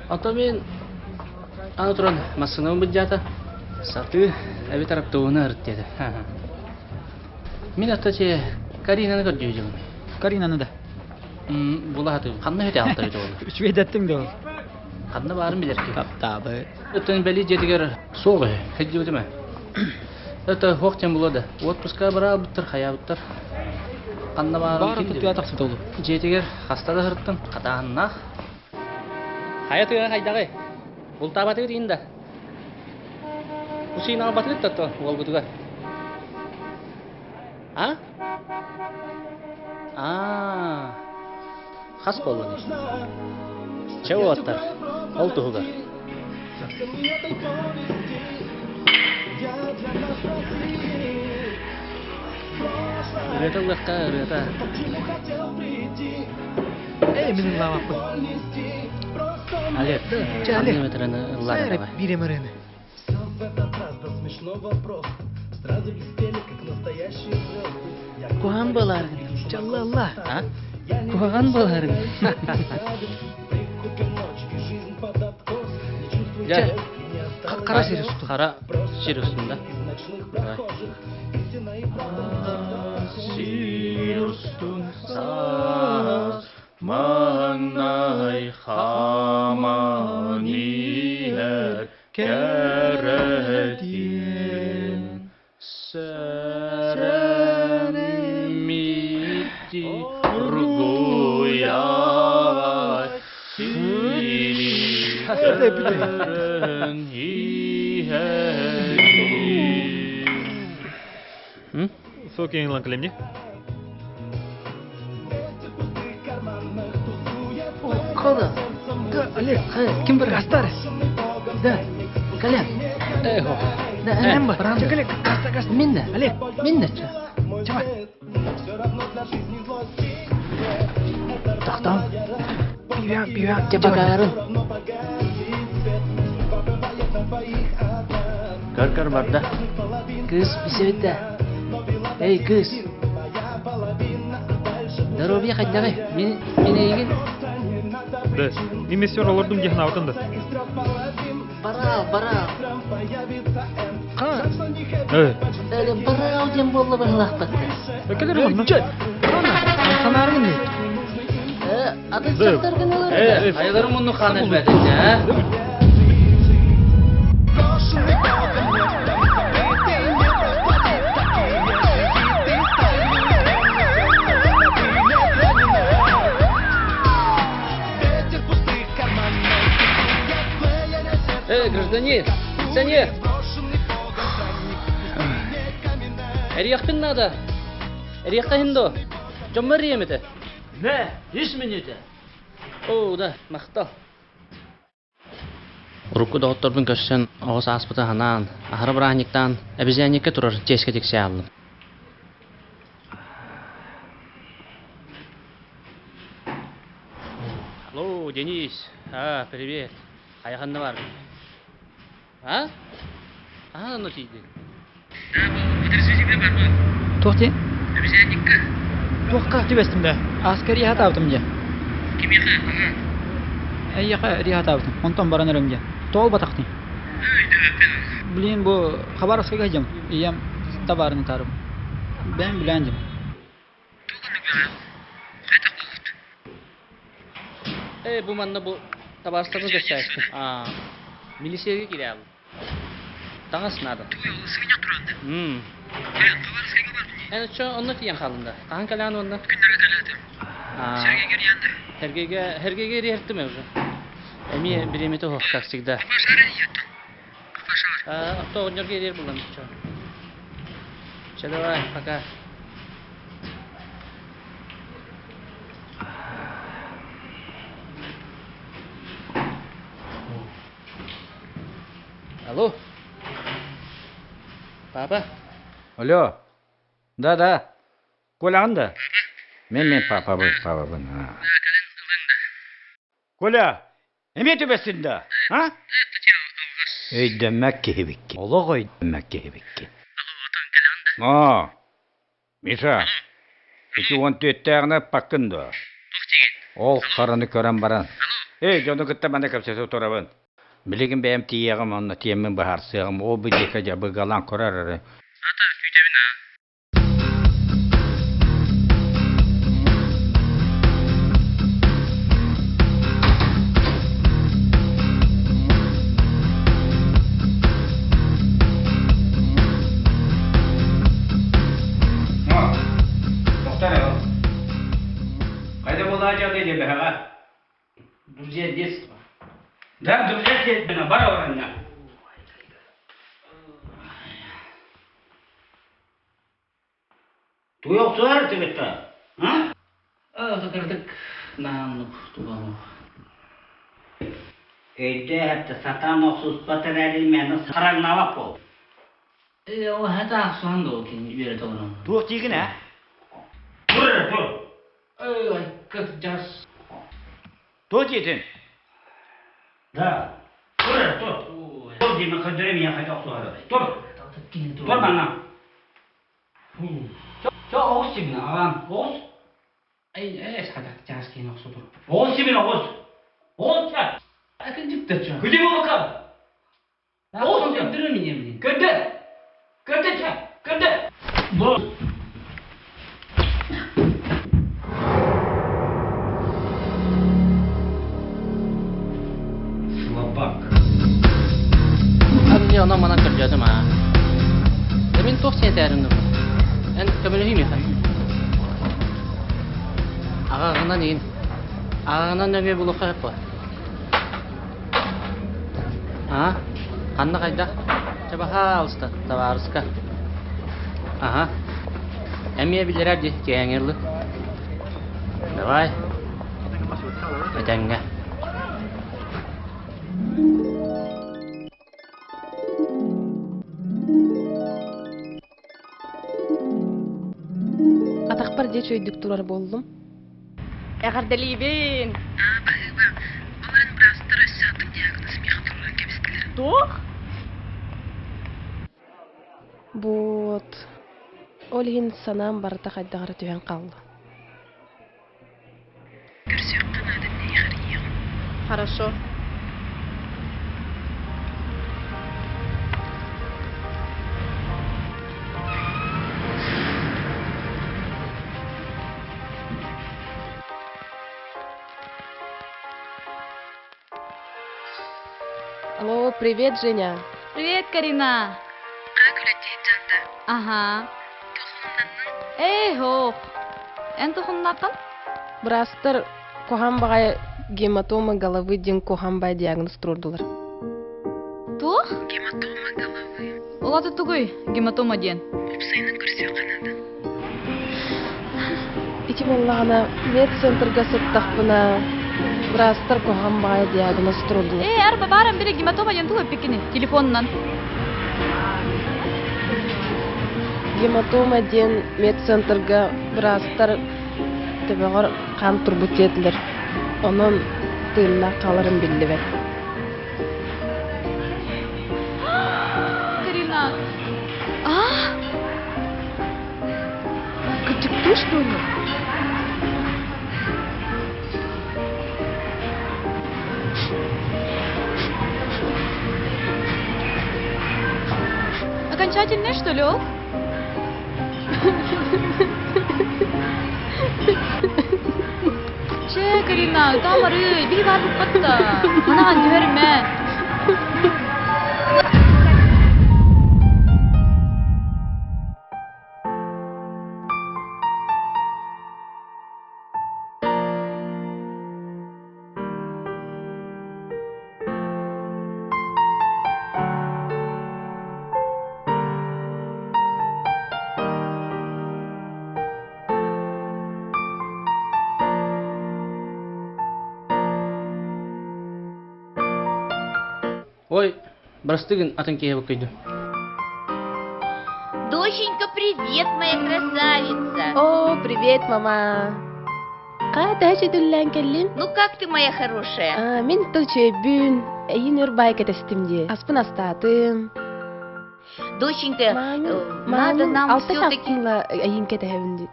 Speaker 1: Ата мен аны туран масынын бит Саты әбі тарапты оны ұрыт деді. Мен аттаче Каринаны көрді өзім.
Speaker 2: Каринаны да?
Speaker 1: Бұла аты қанна өте алты өте олы.
Speaker 2: Үш бейдеттің де ол.
Speaker 1: Қанна барын білер ке.
Speaker 2: Таптабы.
Speaker 1: Өттен бәлі жетігер соғы, хәдді өті ме? Өтті хоқтен болады. Отпуска бара бұттыр, қая бұттыр. Қанна барын
Speaker 2: Бары бұтты атақсы толы.
Speaker 1: Жетігер қастада ғырттым, қатағыннақ. Қая тұға қайдағы? Бұл табаты дейін да. Усин албатык татто волгутуга. Хас болду. Чего аттар? Олтуга. Рета лакка рета.
Speaker 2: Менин лавапы.
Speaker 1: Алет.
Speaker 2: Чале.
Speaker 1: Метраны ладава.
Speaker 2: Биремерене.
Speaker 6: В этот раз да смешно вопрос. Сразу блестели, как настоящие звезды.
Speaker 2: Куан баларгын. Чаллалла.
Speaker 1: Куан баларгын.
Speaker 6: Прикупим ночки, жизнь под откос. Не чувствуй
Speaker 1: Я.
Speaker 2: Кара сирусту.
Speaker 1: Кара сирустунда.
Speaker 6: из ночных прохожих. Истина и правда.
Speaker 1: Сирустун сас манай хамани Кәрәтин сәрәмити ргуя сирен иһәри.
Speaker 12: Сокин ланклемни.
Speaker 2: Кала. Олег, ким бар гастар? Да. Калям.
Speaker 1: Эхо.
Speaker 2: Да, эмба. Чекалек, каста. Минда. Олег, минда. Чава. Тахтам. Пивя, тебагарын.
Speaker 1: Кар барда.
Speaker 2: Кыз бисебетте. Эй, кыз. Здоровье қайдағы. Мен егін.
Speaker 12: Да, мен сер олардың дехін аутында.
Speaker 2: Бара. Қа? Бара дем болды бағылақ бәтті.
Speaker 12: Өкелер олма?
Speaker 2: Санарың не? Ады сақтарғын олар.
Speaker 1: Айыларым мұны қан әлбәдін, гражданин, пенсионер. Эрияқпен надо. Эрияққа хиндо. Жоммар еметі.
Speaker 2: Не, еш минуты.
Speaker 1: О, да, мақтал. Рукку доғыттордың көшсен оғыз аспыты ханан, ахыры бірағниктан әбізәнекке тұрар теске тексе алым. Алло, Денис. Привет. Аяқында бар. Ha? Aha, no tiydi.
Speaker 2: To'xti. To'qqa tibestimde. Askeri yahat avtumja.
Speaker 1: Kim yaqa? Aha.
Speaker 2: Yaqa rihat avtum. Ondan baranırımja. Tol bataqti. Bilin bu Xabarovsk'a gajam. Iyam tabarını tarım. Ben bilancım.
Speaker 1: Bu manna bu tabarslarını göstersin. Milisiyeye girelim. Tağa sınadı. Yani şu onu fiyan kalında. Tahan kalan onda.
Speaker 13: Günlere kaladım. Serge geriyendi.
Speaker 1: Herge geriyerdi mevzu. Emi birimeti hoş taksikda. Hafta oynuyor geriyer bulamış şu. Çelo vay, пока. Алло. Папа.
Speaker 8: Алло. Да. Колағында? Мен папа бұн. Коля, әме төбесінде? Өйді мәкке хебекке. Олы ғой мәкке хебекке. Миша, 2-14-тәғіне паққынды. Ол қарыны көрен баран. Жоны күтті мәне көпсесі отырабын. Білігін бәйім тиеғім, онны тиемін бұхарсығым. Ол бүдекі жабы қалан көрер әрі.
Speaker 13: Ата, күйтебін а.
Speaker 8: Қайда болаға дейді бәға?
Speaker 1: Друзья детства.
Speaker 8: Да, друзья кетпені, бара оранна. Туяқ суар тігітті,
Speaker 1: Кірдік нағанып туғанып.
Speaker 8: Өйді әпті сатан оқсыз батыр әлі мені сарағына бақ бол.
Speaker 1: O hata aksuhan da o ki yere doğru.
Speaker 8: Tuğ tiygin ha? Dur.
Speaker 1: Ay kıkacağız.
Speaker 8: Tuğ tiydin? Da. Dur. Dur diyeyim kıdırım ya kayda okuları. Dur. Dur bana. Çok oğuz cibine ağam. Oğuz.
Speaker 1: Ay sakatacağız ki yoksa dur.
Speaker 8: Oğuz cibine oğuz. Oğuz çak.
Speaker 1: Akın çıktı şu.
Speaker 8: Güdüm o bakalım.
Speaker 1: Oğuz kıdırır mı yemin?
Speaker 8: Kıdır. Kıdır çak. Kıdır. Dur. Slabak.
Speaker 1: Abi ona bana kıracaktım ha. Demin çok yeterli. En kabulü mi kan? Ağağından in. Ağağından ne buluq yapı? Ha? Kanna kayda? Coba halsta, tavarska. Aha. Emiye bilir di, kayangirli. Давай. Ödenge.
Speaker 5: Атақпар де чөйдік тұрар болдым. Әғарделейбен.
Speaker 13: Оларын біраз тұрасы атым диагноз мехатурға кебістілер.
Speaker 5: Тоқ? Вот. Ол ен санам барыта қайдағары түйен қалды.
Speaker 13: Көрсек қанады не еғір еғім.
Speaker 5: Хорошо. Алло, привет, Женя.
Speaker 4: Привет, Карина.
Speaker 13: Как үлетейін жанды?
Speaker 4: Ага.
Speaker 13: Тұхынымнанның?
Speaker 4: Эй, хоқ. Энті хұннақын?
Speaker 5: Брастыр кохамбаға гематома головы ден кохамбай диагноз тұрдылар.
Speaker 4: Тух?
Speaker 13: Гематома головы.
Speaker 4: Олаты түгүй, гематома ден.
Speaker 13: Ұпсайынан көрсек қанады.
Speaker 5: Итим Аллағына медцентрға сыттақ бұна брастыр кохамбаға диагноз тұрдылар.
Speaker 4: Эй, арба барам бире гематома ден туғы пекіне, телефонынан.
Speaker 5: Гематома ден медцентрға брастыр тебеғар қан турбут етілер. Onun tığına kalırım bildi ben. Tuş dolu.
Speaker 14: Окончательное, что ли, ол? Че, Карина, тамары, бей барып қатта. Анаған көрме.
Speaker 1: Ой, брастыгын атын кие бакайду.
Speaker 15: Доченька, привет, моя красавица.
Speaker 5: О, привет, мама. Кайда дүллән келлин?
Speaker 15: Ну как ты, моя хорошая?
Speaker 5: Мен тылчы бүн, әйін үрбай кетестімде. Аспын астатым.
Speaker 15: Доченька, надо нам все-таки...
Speaker 5: әйін кетәвінді.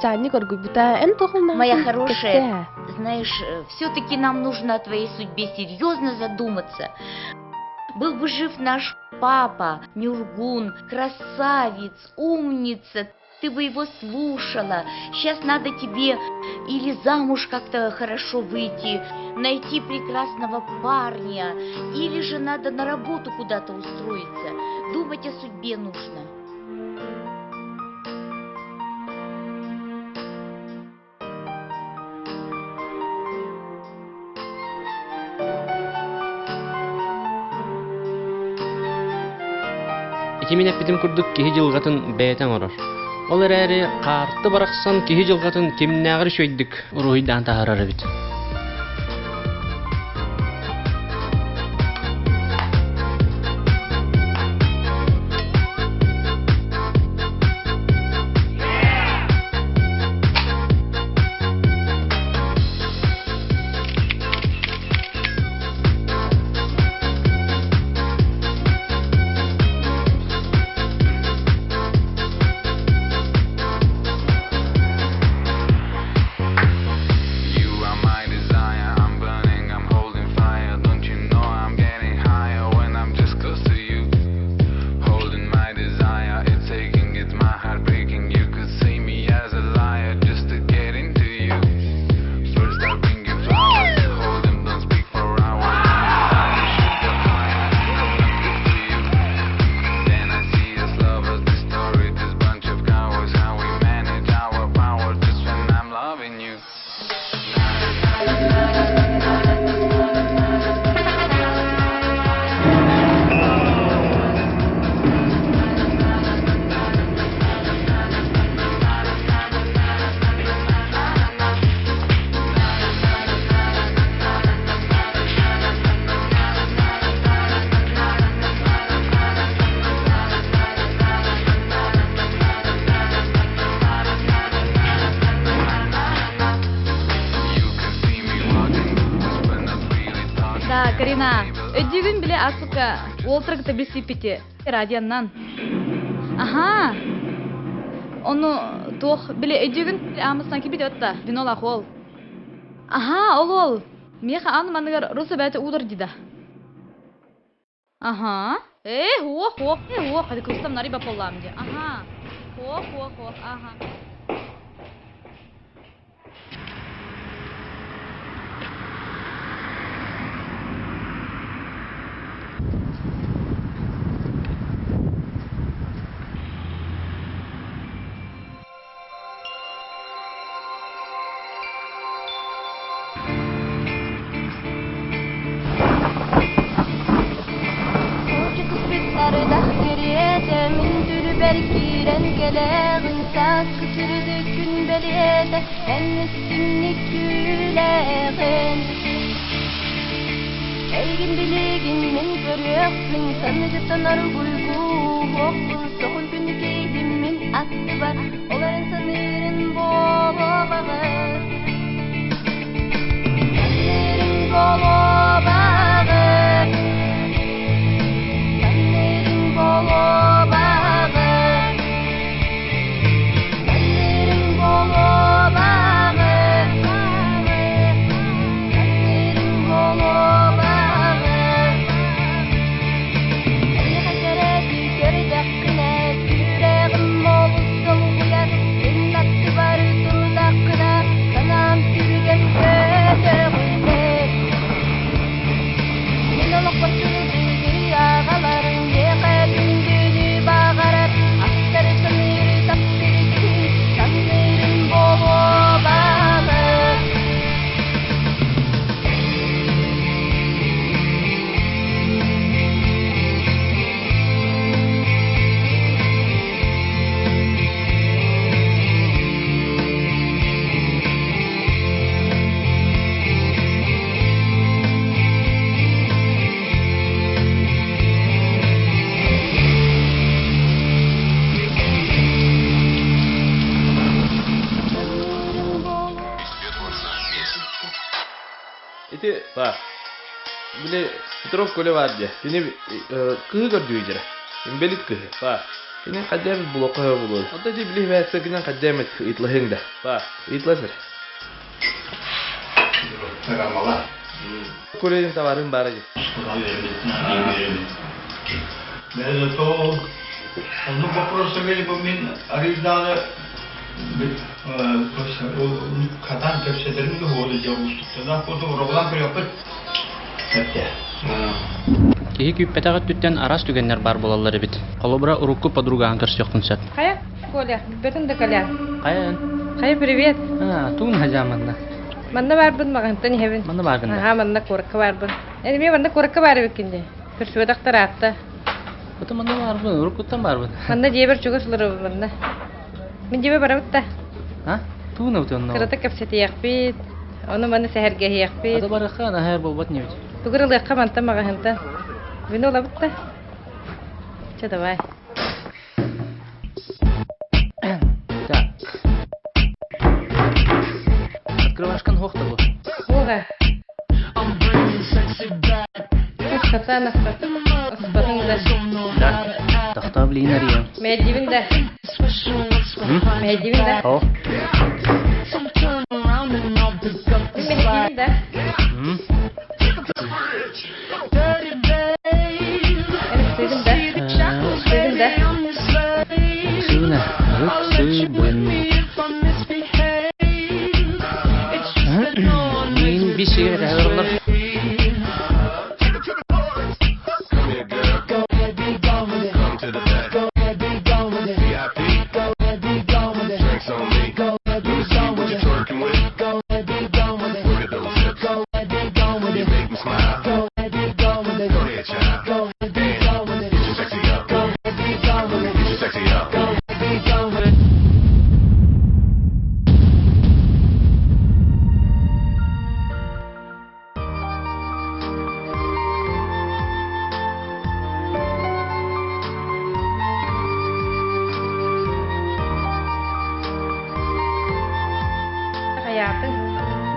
Speaker 5: Чанни коргуйбута, ән тоқылна.
Speaker 15: Моя хорошая, знаешь, все-таки нам нужно о твоей судьбе серьезно задуматься. Был бы жив наш папа, Нюргун, красавец, умница, ты бы его слушала. Сейчас надо тебе или замуж как-то хорошо выйти, найти прекрасного парня, или же надо на работу куда-то устроиться. Думать о судьбе нужно.
Speaker 1: Икимин эппитим курдук кихи жылгатын бәйтен орор. Ол әрі қарты барақсан кихи жылгатын кемнәғір шөйдік руйдан тағарары бит.
Speaker 14: Карина, өдігін біле асықа олтырғыта білсіпеті радианнан. Аха, оны тоқ біле өдігін амыстан кепеті өтті, винол ақол. Аха, ол. Меха аныманығар русы бәті ұлыр деді. Аха, оқ, қады күстам нари бап олам де. Аха, оқ, аха.
Speaker 16: Saat kısırdı gün belirde en üstünlük güleğin Eygin biligin min görüyorsun sanıcıtanar bulgu Okul soğul günü keydim min attı var Oların sanırın bolu bağı Sanırın bolu bağı Sanırın bolu bağı
Speaker 3: ити ба. Биле Петров коле бар де. Тени кыгы көрдү жера. Имбелит кыгы. Ба. Тени кадем блокка болот. Анда ди биле бәсә генә кадем итлыһың да. Ба. Итласыр.
Speaker 10: Рамала.
Speaker 3: Коле товарын бар ди.
Speaker 17: Даже то, ну вопрос имели бы мне оригинально, катан тепседерин de hoğlu javuştukta da foto rogan kırıpıt.
Speaker 1: Киһи күппетагат түттен арас түгеннер бар болаллары бит. Колобра урукку подругаан көрсөктүнсөт.
Speaker 5: Кая, Коля, бетин де Коля.
Speaker 1: Каян?
Speaker 5: Кая, привет.
Speaker 1: Туун хажаманна.
Speaker 5: Манда барбын магантан хевин.
Speaker 1: Манда баргында.
Speaker 5: Ага, манда коракка барбын. Мен манда коракка барып экенде. Көрсөт актаратта.
Speaker 1: Бата манда барбын, уруккуттан барбын.
Speaker 5: Манда жебер чугуслары мында. Мен жебе барабыт да.
Speaker 1: Туун өтөннө.
Speaker 5: Кырата кепсети якпит. Оны манда сәһәргә якпит.
Speaker 1: Ада баракка ана һәр болбат небит.
Speaker 5: Тугырылыкка манта маганта. Мен олабыт да. Че давай.
Speaker 1: Так. Открывашкан хохта бу.
Speaker 5: Ога. Катана аспарында.
Speaker 1: Да. Тахта блинария.
Speaker 5: Медивинда. Медивинда.
Speaker 1: О.
Speaker 5: Медивинда.
Speaker 1: Сына, руксыбын. Мен bir şey ayarlar.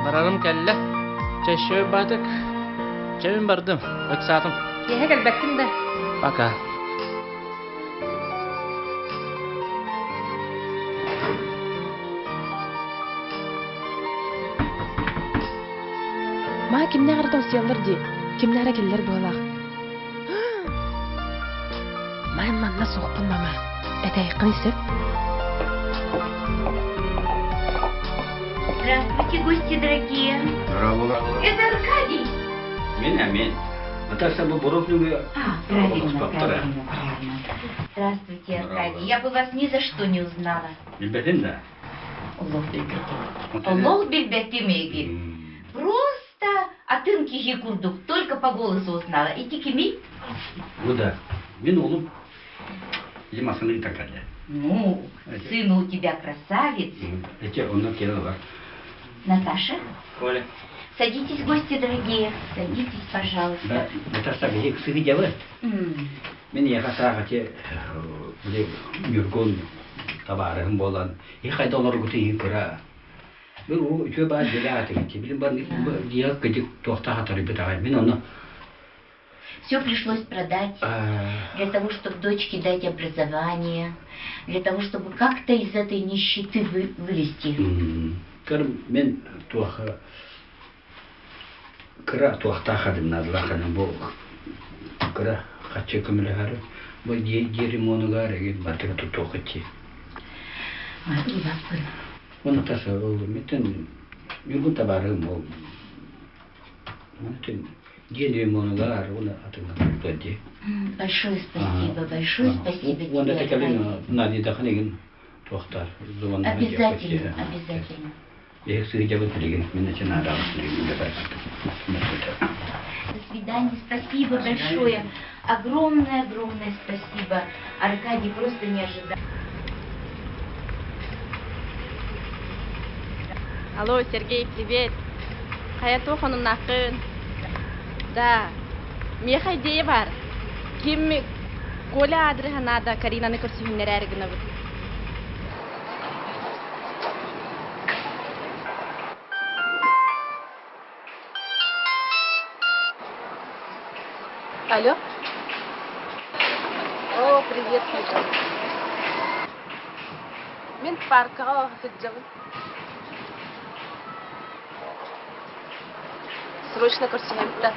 Speaker 1: Bararım kelle. Çeşe batık. Çevim bardım. Öksatım.
Speaker 5: Yehe gelbektin de.
Speaker 1: Baka.
Speaker 5: Ma kimne ardan siyallar di. Kimlere geller boğalaq. Mayın manna soğukun mama. Edayıqın isip.
Speaker 15: Здравствуйте, гости дорогие. Это Аркадий.
Speaker 8: Мен. Наташа, вы Боровнюга.
Speaker 15: Правильно. Здравствуйте, Аркадий. Я бы вас ни за что не узнала.
Speaker 8: Билбетин да.
Speaker 15: Олох билбетимеги. Просто атынки жекурдук. Только по голосу узнала. И тикими.
Speaker 8: Ну да. Мен олум. Лимасаны и так далее.
Speaker 15: Ну, сын у тебя красавец.
Speaker 8: Эти он накинул.
Speaker 15: Наташа?
Speaker 8: Коля.
Speaker 15: Садитесь, гости дорогие. Садитесь, пожалуйста.
Speaker 8: Да, Наташа, где к сыне делает? Меня хасага те, где Юргон, товаром болан. И хайда он ругути икра. Ну, что ба делать? Тебе бар я где тохта хатари бетагай. Мен
Speaker 15: Все пришлось продать для того, чтобы дочке дать образование, для того, чтобы как-то из этой нищеты вылезти.
Speaker 8: Мен туаха кра туахта хадим надлахана бо кра хаче камлахар бо деремону гареги батка тутохати. Он таса метен югун табарым ол. Метен деремону гар он атына тоди.
Speaker 15: Большое спасибо, большое спасибо тебе.
Speaker 8: Он это калина нади дахнеген туахта.
Speaker 15: Обязательно.
Speaker 8: Я их среди выпрыгнул, мне начинает
Speaker 15: До свидания, спасибо большое. Огромное спасибо. Аркадий просто не ожидал.
Speaker 14: Алло, Сергей, привет. Хаяту ханım nakın. Да. Меха идея бар. Ким Коля адресу надо, Карина не көрсүннөр әргіні бұд.
Speaker 5: Алло. О, привет, Снежан. Мен паркага сыджабын. Срочно көрсөм да.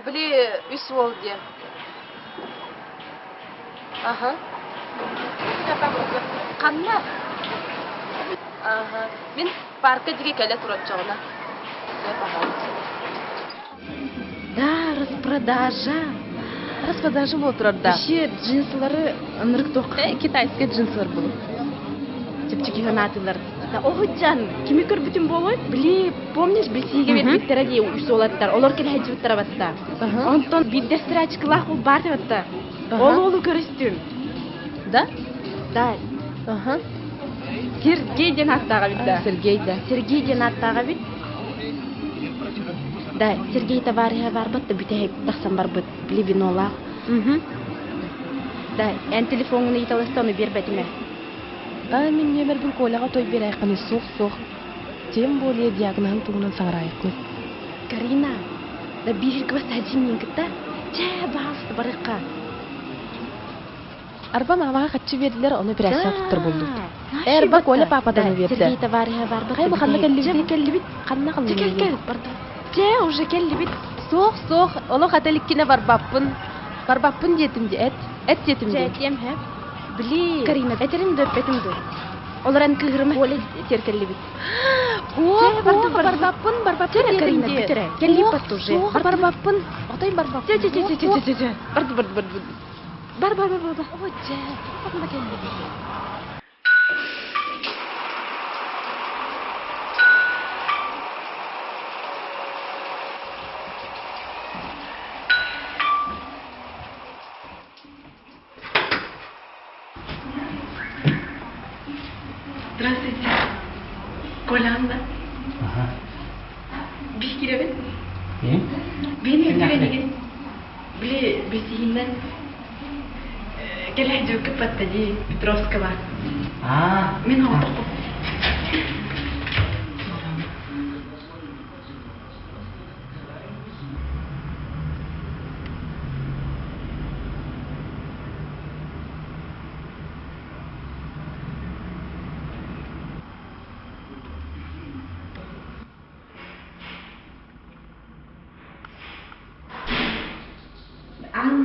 Speaker 5: Бле, үс болду. Ага. Канна? Ага. Мен паркка диге келе турачагына.
Speaker 14: Да, распродажа.
Speaker 5: Распродажа болуп турар да.
Speaker 14: Еще джинсылары ынырыкток.
Speaker 5: Китайский джинсылар болуп.
Speaker 14: Чепчики гранатылар. Да, Охуджан, кими көрбүтүн болот? Били, помнишь, бесиге бербиттер ади үс олаттар. Олар келе хаҗыбыттар батта. Онтон биддестрачкылах ул бар батта. Олу көрөстүм.
Speaker 5: Да?
Speaker 14: Да.
Speaker 5: Ага.
Speaker 14: Сергей ден аттага бит да.
Speaker 5: Сергей да.
Speaker 14: Сергей ден аттага бит. Да, Сергей товарища бар батта бүтэ тахсан бар бит. Били бинола. Да, эн телефонуну италастану бербетиме.
Speaker 5: Мен номер бул колага той берайкыны сох. Тем более диагнозын тугунан саңырайыкны.
Speaker 14: Карина, да бирик вас один кыта. Че бас барыкка.
Speaker 5: Арба мамага качы бердилер, аны операция туттур болду. Арба коля пападан берди.
Speaker 14: Сергей товарища бар бат.
Speaker 5: Кайбы канна келди бит. Канна кылды.
Speaker 14: Кел, барды. Че уже келди бит.
Speaker 5: Сох. Оло кателиккине барбаппын детим де. Эт детим де.
Speaker 14: Жетем хеп. Били. Карина, этерин дөппетим ду. Оларан кыгырма. Оле теркелли бит.
Speaker 5: Барбаппын
Speaker 14: Карина, битере. Келли бат уже.
Speaker 5: Барбаппын. Атай барбаппын.
Speaker 14: Че. Барды. Бар.
Speaker 5: Ой, че. Капында келди.
Speaker 7: Здравствуйте. Коля Анна. Бишкиребин. Бeni ötürenigin. Били бесигинен. Келе жок паттади Петровска бар. Мен отурдум.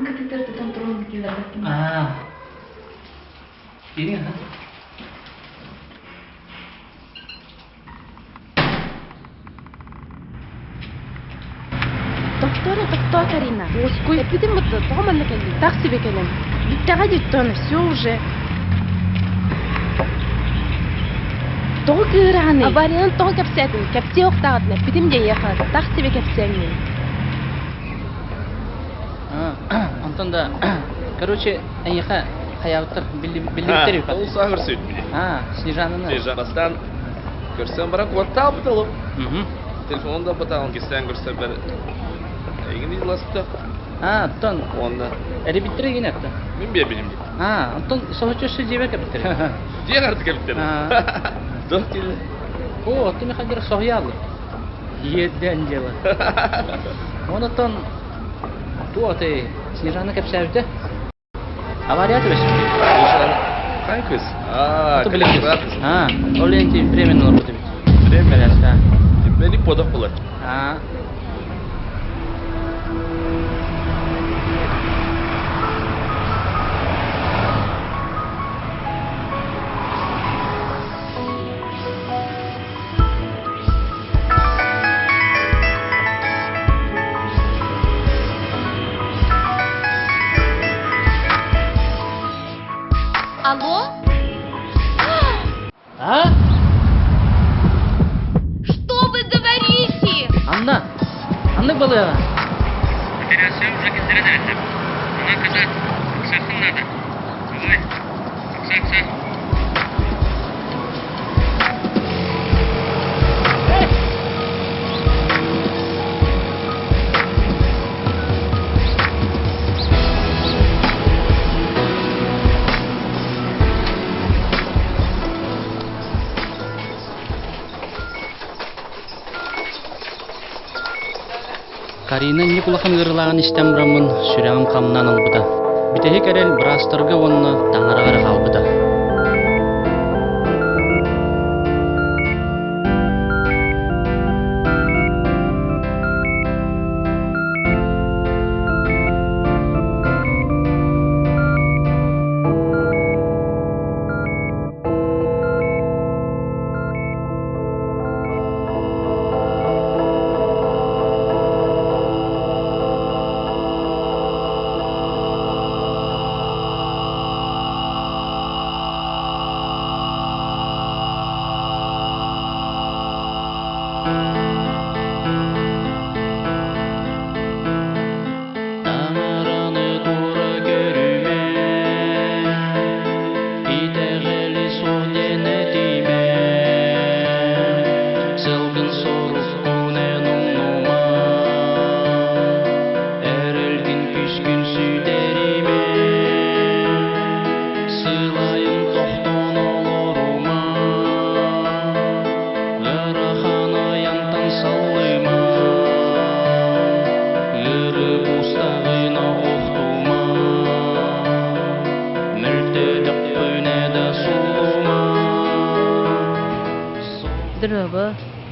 Speaker 7: Катетерді контролны келерді.
Speaker 1: Ini kan?
Speaker 14: Доктор Карина.
Speaker 5: Ой, эпидем вот томанна келди. Такси бекенем.
Speaker 14: Биттага диттон, все уже. Тоо кыраны.
Speaker 5: Аварияны тоо кепсетин. Кепсе октагатна. Эпидем де яха. Такси бекепсеңни.
Speaker 1: Антон да, короче, эйха хаяттар билдиктер.
Speaker 3: Ол сагыр сөйт били.
Speaker 1: Снежананы.
Speaker 3: Снежанастан көрсөм барак ваттап буталып. Телефонда баталын кестен көрсөм бер. Эгини ласта.
Speaker 1: Антон.
Speaker 3: Онда.
Speaker 1: Эри биттер эген атты.
Speaker 3: Мен бе билим.
Speaker 1: Антон сохочусы жебе кептер.
Speaker 3: Ден арты кептер. Доктил.
Speaker 1: О, ты мне ходишь сохялы. Еден дело. Он Антон Туот Снежана кепсәвде. Авария төбәсе.
Speaker 3: Кайкыз?
Speaker 1: Билет. Оленти временно работает. Временно.
Speaker 3: Бени подох булар.
Speaker 15: Алло? Что вы говорите?
Speaker 1: Анна была.
Speaker 18: Операция уже контролируется. Она казать, ксахын надо. Давай. Ксах.
Speaker 1: Карина Никулахан гырлаган истем брамын сүрәгым камнан албыда. Битеһи керел брастыргы онны таңарагара калбыда.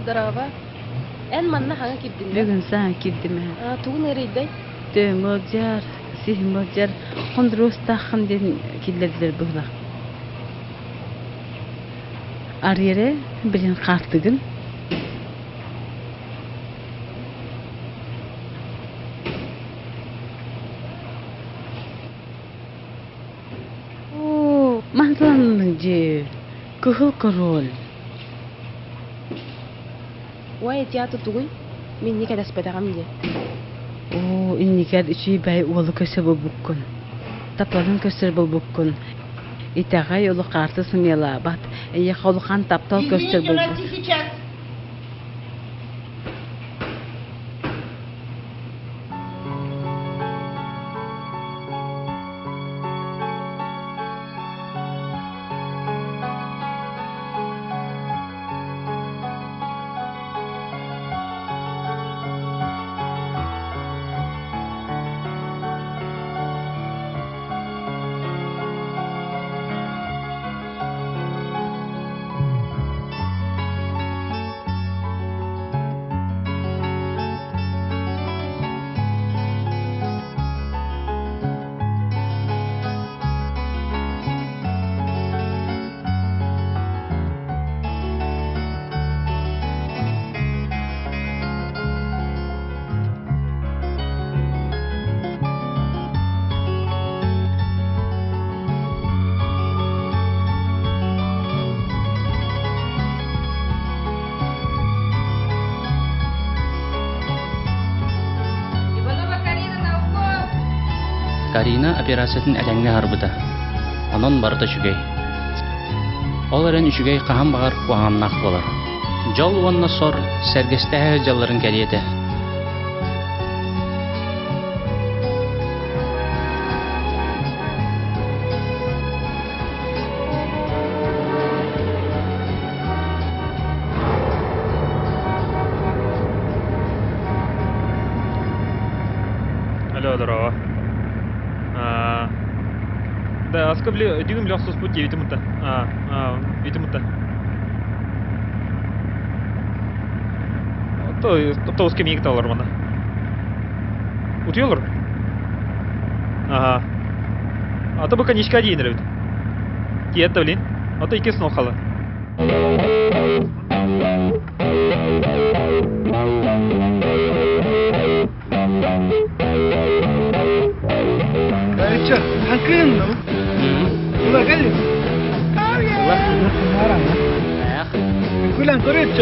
Speaker 5: Здорово. Эн манна хаңа кирдин.
Speaker 19: Бүгін саң кирдиме.
Speaker 5: Тугун эрейдай.
Speaker 19: Мылжар, сихмылжар, хондрус тахын ден киллердер бұғлақ. Арьере білін қартығын. Мантанның же, күхіл корол.
Speaker 5: Вай театр тугуй, мен не кадас бедагам де.
Speaker 19: О, инникер üçü бай олы көсі бұл бұққын. Тапларын көсір бұл бұққын. Итағай олы қарты сыңела бат. Әйе қаулыған таптал көсір бұл бұққын.
Speaker 1: Карина операциятын әләңне харбыда. Онон барыта чүгей. Ол әрен үчүгей қаһан бағар қуағаннақ болар. Жол онна сор сәргестәһе жалларын кәлиеті.
Speaker 12: Алло, здорово. Да, скабли, дюгм лёгкий спут, видимо-то. Видимо-то. То скамейка талар мана. Утёлар? Ага. Ата бу конечка дейін рәбіт. Киетті білейін. Ата икесін оқалы.
Speaker 20: Barcha, hankın. Ulan gel. Ulan semarang. Kulan korech.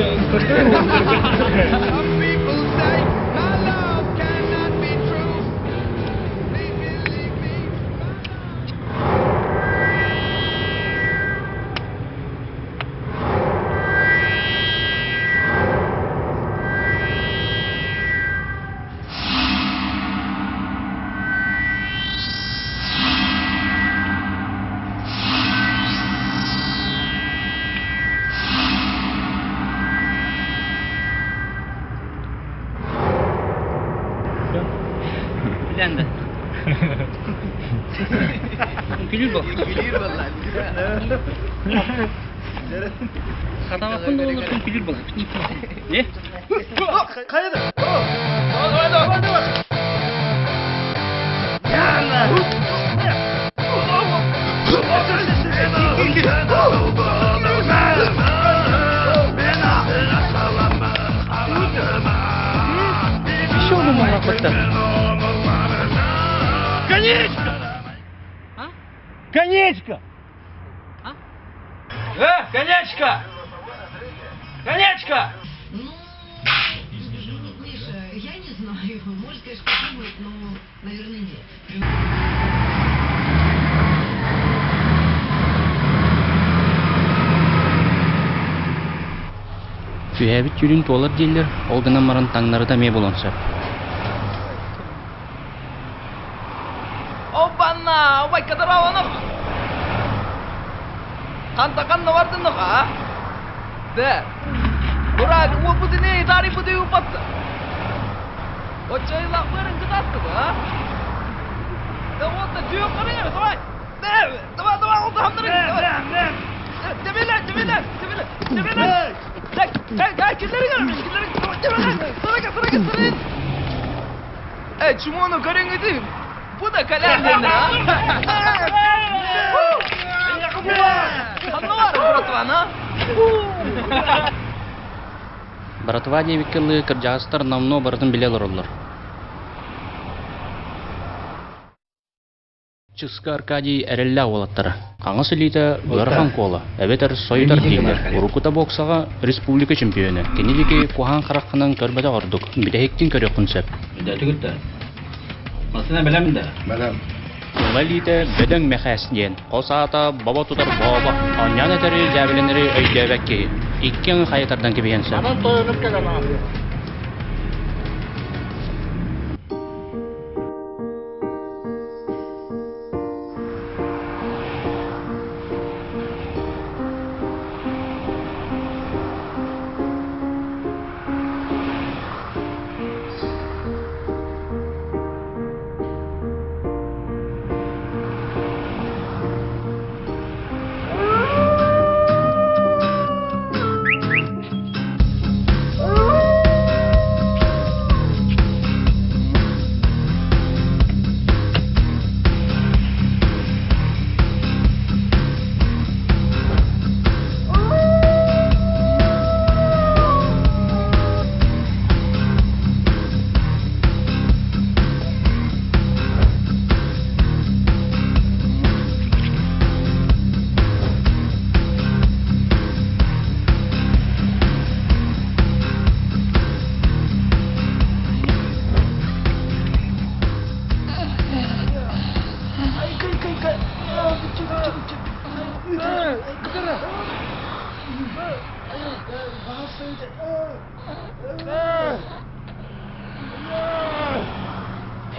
Speaker 1: Gülden de. Gülür bu. Hata bakın da olursun gülür bu. Ne?
Speaker 20: Kaydı.
Speaker 1: Bir şey oldu mu hakikaten?
Speaker 20: Конечка! Конечка! Конечка! Конечка!
Speaker 13: Миша, я не знаю. Может, конечно, попробовать, но, наверное, нет.
Speaker 1: Tüyəbit yürün dolar deyirlər, o qına maran tanları da mey bulansa.
Speaker 3: Опа-на! Ой, кадровано! Kantakanna vardın mı ha? De. Burak, bu ne? Tarifi de upattı. O çaylakların gıdattı mı ha? De o da diyor karıya, tamam. De, tamam, o da hamdırın. Demeler. Kimleri görmüş, kimleri. Çumonu karın edeyim. Bu da kalem denir ha.
Speaker 1: Братва девиккелы кыржастар намно бардын билелер олар. Чыска Аркадий әреллә олаттары. Қаңы сөйлейді Гөрхан кола. Әбетер сойдар дейдер. Урукута боксаға республика чемпионы. Кенедеки Кухан қараққынан көрбәді ғырдық. Бидәхектен көрек күнсәп.
Speaker 2: Дәтігітті. Масына білемін дә?
Speaker 1: Білем. Олалиді бөдөң мәхәс ден. Қосата баба тұтар баба. Аньян әтері жәбіленері өйдәбәкке. Иккен қайытардан кебейенсі.
Speaker 20: Анан тойынып келген abi.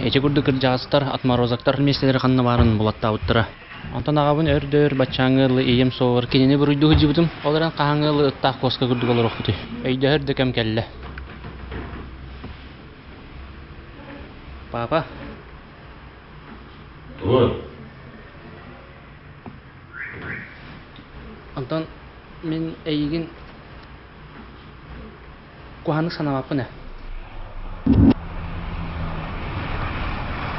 Speaker 1: Эче күрді кыржастар, атмарозактар меселері қанны барын бұлатта ауыттыра. Антон ағабын өрдөр, бачаңылы, ием соғыр, кенені бір үйді жібітім, оларан қағаңылы ұттақ қосқа күрдік олар оқыты. Өйді өрді кәм кәлі. Папа?
Speaker 8: Ой.
Speaker 1: Антон, мен әйген куханы санамаппын ә.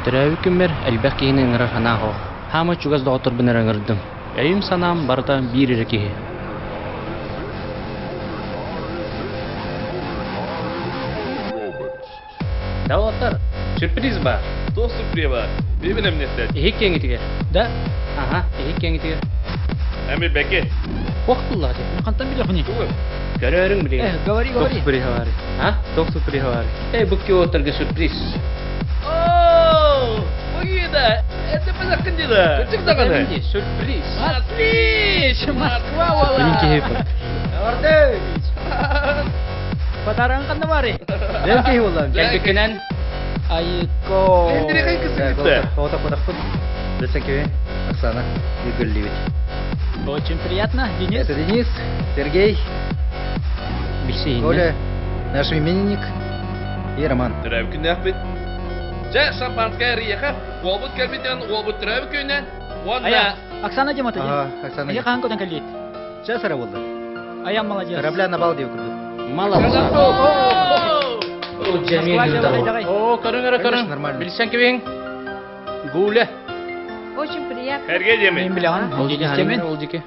Speaker 1: Тірәуі күмбер әлбәқ кейіні ыңырар ханағы. Хама чугаз доғытыр бінер ыңырдым. Әйім санам барда бір ері кейі. Дауаттар, сюрприз бар.
Speaker 3: Что сюрприза? Бебіне мне стать.
Speaker 1: Ehik kengi tiger.
Speaker 2: Да?
Speaker 1: Ага, ehik kengi tiger.
Speaker 3: Әмір бәке.
Speaker 1: Уақытылға те.
Speaker 2: Мен қантан біле құне?
Speaker 1: Көрерің біле.
Speaker 2: Говори.
Speaker 1: Тоқ сюрприз бар. А? Тоқ сюрприз бар. Бүкке отырғы сюрприз.
Speaker 3: Ооо! Бұгида! Это позакын деді. Күтік зағаны?
Speaker 1: Сюрприз.
Speaker 2: Отлично! Москва ола!
Speaker 1: Білінке хепат.
Speaker 2: Ардыч! Подаран қанды бары?
Speaker 9: Белкей олам.
Speaker 1: Кәлбекенен.
Speaker 2: Айко!
Speaker 3: Әндірі қайқысы кетті.
Speaker 9: Фото-фотофон. Десекеве, Оксана Игорьевич.
Speaker 2: Очень приятно, Денис.
Speaker 9: Это Денис, Сергей,
Speaker 1: Бисейін.
Speaker 9: Коля, наш именинник и Роман.
Speaker 3: Тірәу күнді ақпет. Же шампанское рияха. Олбут келбитен олбут трәбі күйнен.
Speaker 2: Ая, Оксана Демата.
Speaker 9: Оксана.
Speaker 2: Я хан кодан калит.
Speaker 9: Сейчас работа.
Speaker 2: Ая молодец.
Speaker 9: Корабля на балде укрыл.
Speaker 1: Молодец. О, Джамил. О, көрің.
Speaker 9: Нормально.
Speaker 1: Білсен кебең. Гуле.
Speaker 4: Очень приятно.
Speaker 3: Herge Деме.
Speaker 2: Мен билган.
Speaker 1: Ол жеке.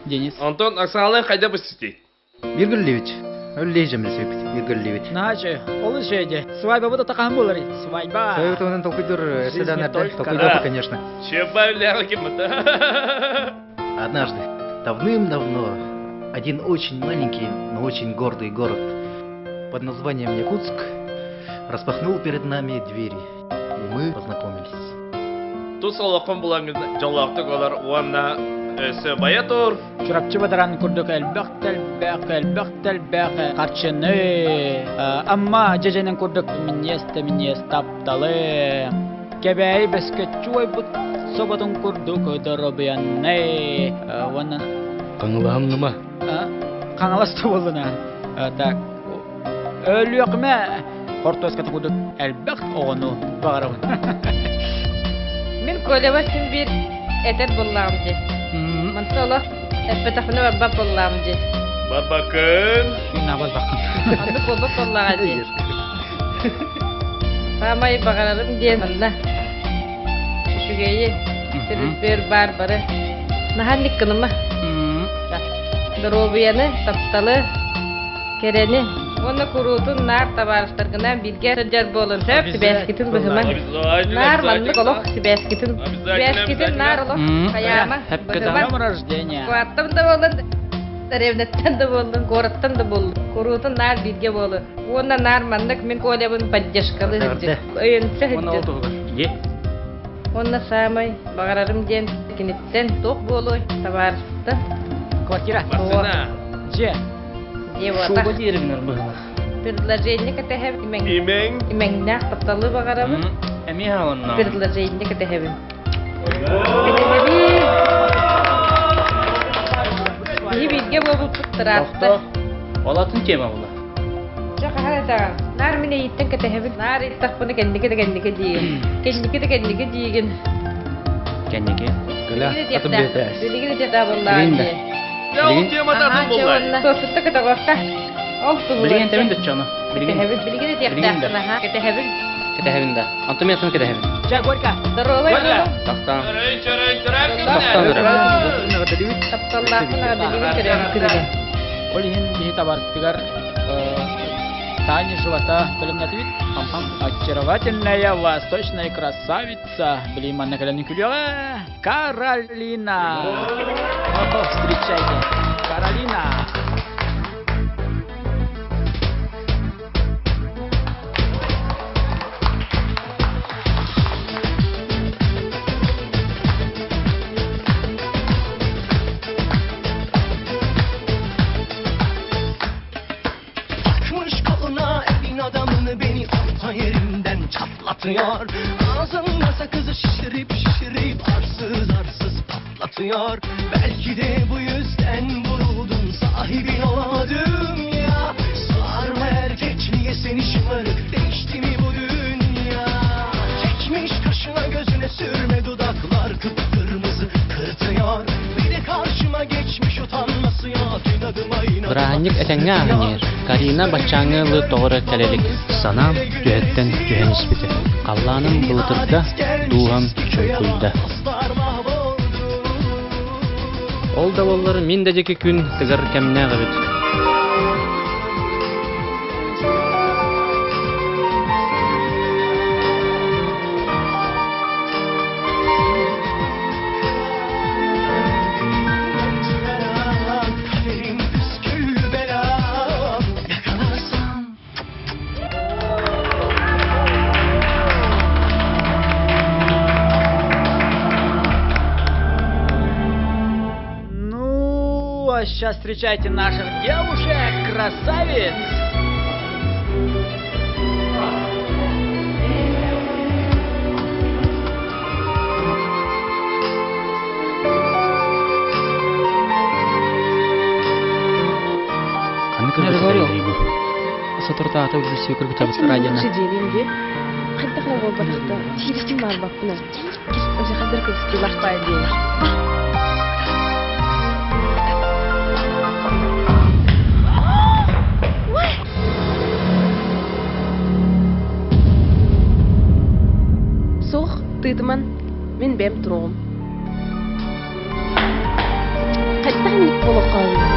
Speaker 2: Денис.
Speaker 3: Антон, Оксаналар қайда бұл істей?
Speaker 9: Виргулевич. Өллейжем лесепит. Виргулевич.
Speaker 2: Наче, ол жеде. Свадьба будет такая булари. Свадьба.
Speaker 9: Это он толкуйдур, седанер, толкуйдур, конечно.
Speaker 3: Чеба бляха кемата.
Speaker 9: Однажды, давным-давно, один очень маленький, но очень гордый город под названием Якутск распахнул перед нами двери, и мы познакомились.
Speaker 3: Тус олақын бұлаңыз жолақтық олар уанна өсі баятор.
Speaker 2: Чурапчы бадаран күрдік әлбәқ, қарчыны. Амма жеженен күрдік минес тапталы. Кебәй бәскетчі ой бұд собатын күрдік өдірі бұянны. Онын...
Speaker 1: Қаңылағыңыма.
Speaker 2: Қаңыласты болына. Так. Өлі өқіме қорты өскетін күрдік әлбәқ оғыну бағарауын.
Speaker 4: Мен колева син bir etet bullam de. Mansala epetafını baba bullam de.
Speaker 3: Babakın.
Speaker 2: Şuna bak.
Speaker 4: Andı baba bullam de. Samay bakarım diye manda. Şugeyi bir barbara. Nahanlik kınıma. Dorobiyanı taptalı kereni. Onu kurutun nar tabarıştırgına bilge sırcar bolun. Hep sibeskitin bıhıma. Nar manlık oluk sibeskitin. Sibeskitin nar oluk kayama.
Speaker 2: Быхыма рождения.
Speaker 4: Kuattım da bolun. Revnetten de bolun. Korattan da bolun. Kurutun nar bilge bolun. Ona nar manlık min kolebun padjaşkalı hıcı. Öğünse hıcı.
Speaker 1: Ye.
Speaker 4: Ona samay bagararım diyen kinitten tok boluy tabarıştı.
Speaker 2: Квартира.
Speaker 3: Басына.
Speaker 2: Же.
Speaker 1: Шуба деревнер бұл.
Speaker 4: Предложение катахев
Speaker 3: Имeng.
Speaker 4: Имengнах тапталы багарабы.
Speaker 1: Әме хаванна.
Speaker 4: Предложение катахев. Бирге болуп туттырасты.
Speaker 1: Олатын тема була.
Speaker 4: Жака харата. Нар мене иттен катахев. Нар иттак буны кендике диген. Кендике диген.
Speaker 1: Кеннеке.
Speaker 9: Гля, атым бетәс.
Speaker 4: Билиге де табыллар.
Speaker 3: Яу тематасын бұлай.
Speaker 4: Тосытты катагоска.
Speaker 1: Білген тәмен дөт чаны.
Speaker 4: Билиге де тяқтақсына. Катахев.
Speaker 1: Кетәһебинда. Антометрын кетәһебин.
Speaker 2: Жа горька.
Speaker 4: Здорово.
Speaker 1: Тақтан.
Speaker 4: Тапталлахына билиге керем.
Speaker 2: Олин бихи табартыгар Таня живота пелемнативит. Очаровательная восточная красавица. Блин, на колене кулёва. Каролина. Встречайте. Каролина.
Speaker 6: Çatlatıyor. Ağzımda sakızı şişirip arsız patlatıyor. Belki de bu yüzden vuruldum, sahibin olamadım ya. Sarma erkek niye seni şımarık, değişti mi bu dünya? Çekmiş kaşına gözüne sürme, dudaklar kıpkırmızı kırtıyor. Bir de karşıma geçmiş utanması ya, inadıma inadıma.
Speaker 1: Браанник этеңе аңнер. Карина бачаңылы тоғыры кәлелік. Санам түйеттен түйен іспеті. Қалланым бұлытырда дуғам чөйкүлді. Ол да боллары мен де жеке күн тігір кәміне ғыбыт.
Speaker 2: Сейчас встречайте наших девушек, красавиц!
Speaker 1: Я же говорил, с утра-то вы все круто радио.
Speaker 5: Сидели где? Хайдахна болбатахта тирисин бар баппына. Өзі қадыр көзге лақпай дейін. Соқ, тыдыман, мен бәм тұрғым. Хайдахна ник болып қалым.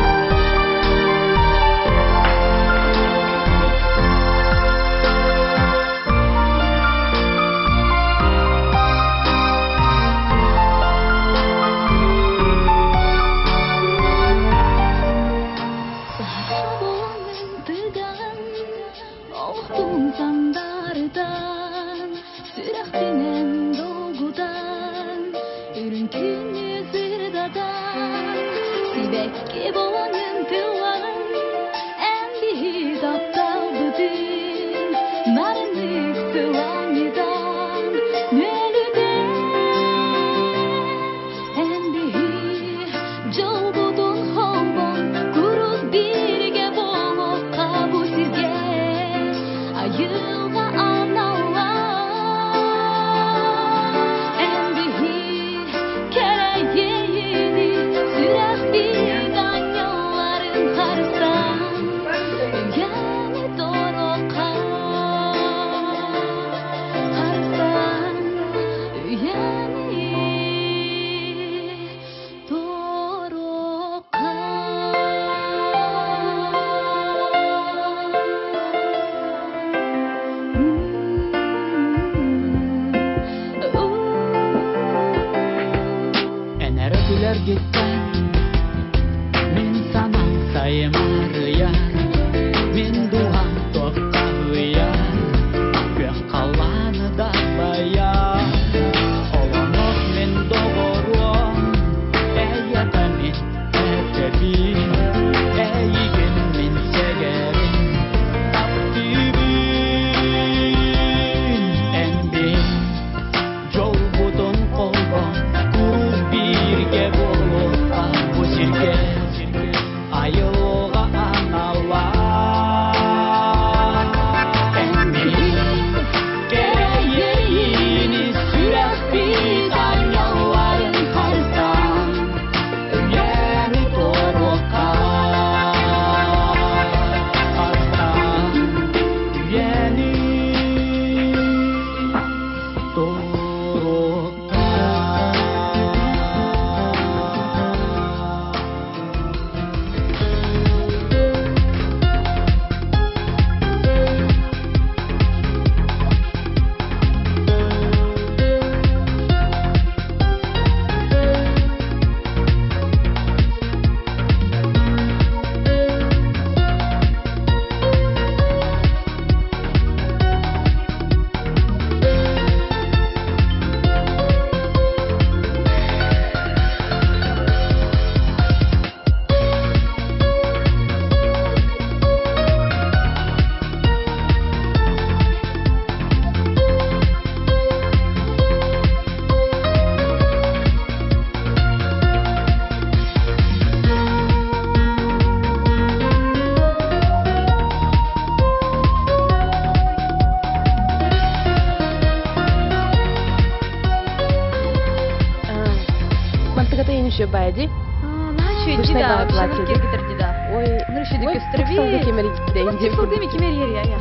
Speaker 5: Байди.
Speaker 14: Нашу иди да, шагыр кергитер да.
Speaker 5: Ой,
Speaker 14: нуршиди көстөрбей.
Speaker 5: Кысылды кемер икидейин деп.
Speaker 14: Кысылды ми кемер ер я.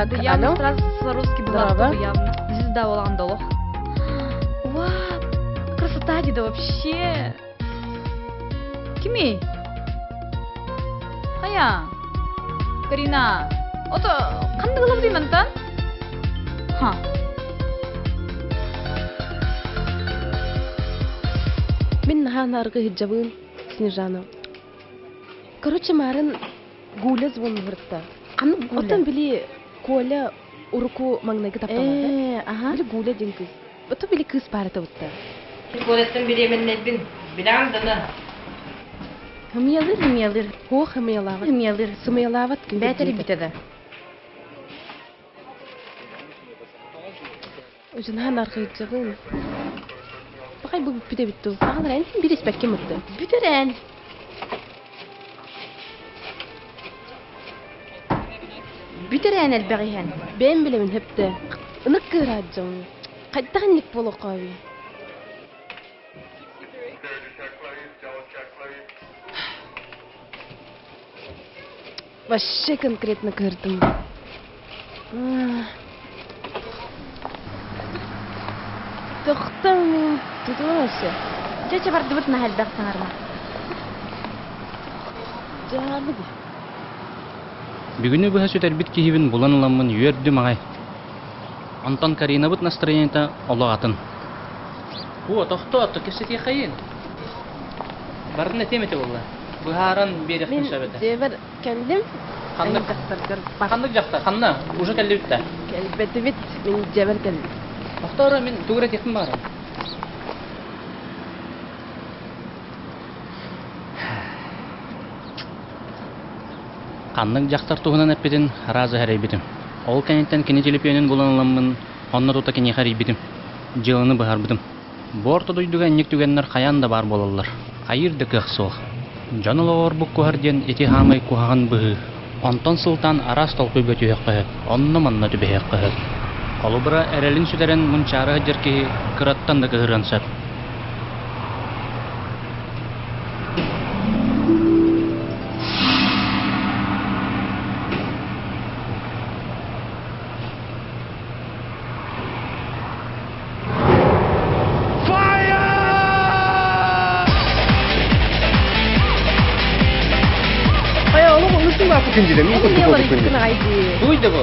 Speaker 5: Так,
Speaker 14: я сразу русский была, явно. Звезда болгон долох. Вау, красота дида вообще. Кими? Ая. Карина. Ото кандай кылып деймин тан? Ха.
Speaker 5: Мен наханаргы хиджабын Снежана. Короче, марын гуля звон выртта. Отан били Коля уруку маңнайгы тапталады. Били гуля ден кыз. Ото били кыз парата утта.
Speaker 4: Колестен биременнебин. Билам дана.
Speaker 14: Хымиялыр.
Speaker 5: О, хымиялават. Сымиялават кüm.
Speaker 14: Бәтери битеді.
Speaker 5: Өзін ханаргы хиджабын. Bakay bu pide bitti. Ağlar en bir ispek kim mutlu?
Speaker 14: Büteren. Büterän elbegihen.
Speaker 5: Ben bilemin hepde. Ынык кыраджым. Кайттан ник болокави. Вообще конкретно кырдым. Тоқтам, тутуласы.
Speaker 14: Чача барды бутна хәлбәк саңарма.
Speaker 5: Жабы ди.
Speaker 1: Бүгүнү быха сөтер бит кихибин буланыламмын үйөрдү маңай. Антон Карина бут настроениета олагатын. О, тохто, кесети хайын. Бардын темете болла. Быхаран берехтин шабета.
Speaker 5: Дебер келдим.
Speaker 1: Кандык жакта, канна, уже келдибитте.
Speaker 5: Келбети бит, мен жебер келдим.
Speaker 1: Тохтора мен тугрет ектим барам. Канның жақтар туғынан әппеден разы әрей бітім. Ол кәнеттен кені телепионын боланыламын, онна тута кені қарей бітім. Жылыны бұғар бітім. Борты дойдуға әннек түгеннер қаян да бар болалар. Қайырды кық соқ. Жаныл оғыр бұқ көғарден еті хамай көғаған бұғы. Онтон сылтан арас толқы бөті өққығы. Онны манна түбе өққығы. Қолы бұра әрелін сүдерен мұнчары жерке қыраттан да қығыран сәп. Buydu bu.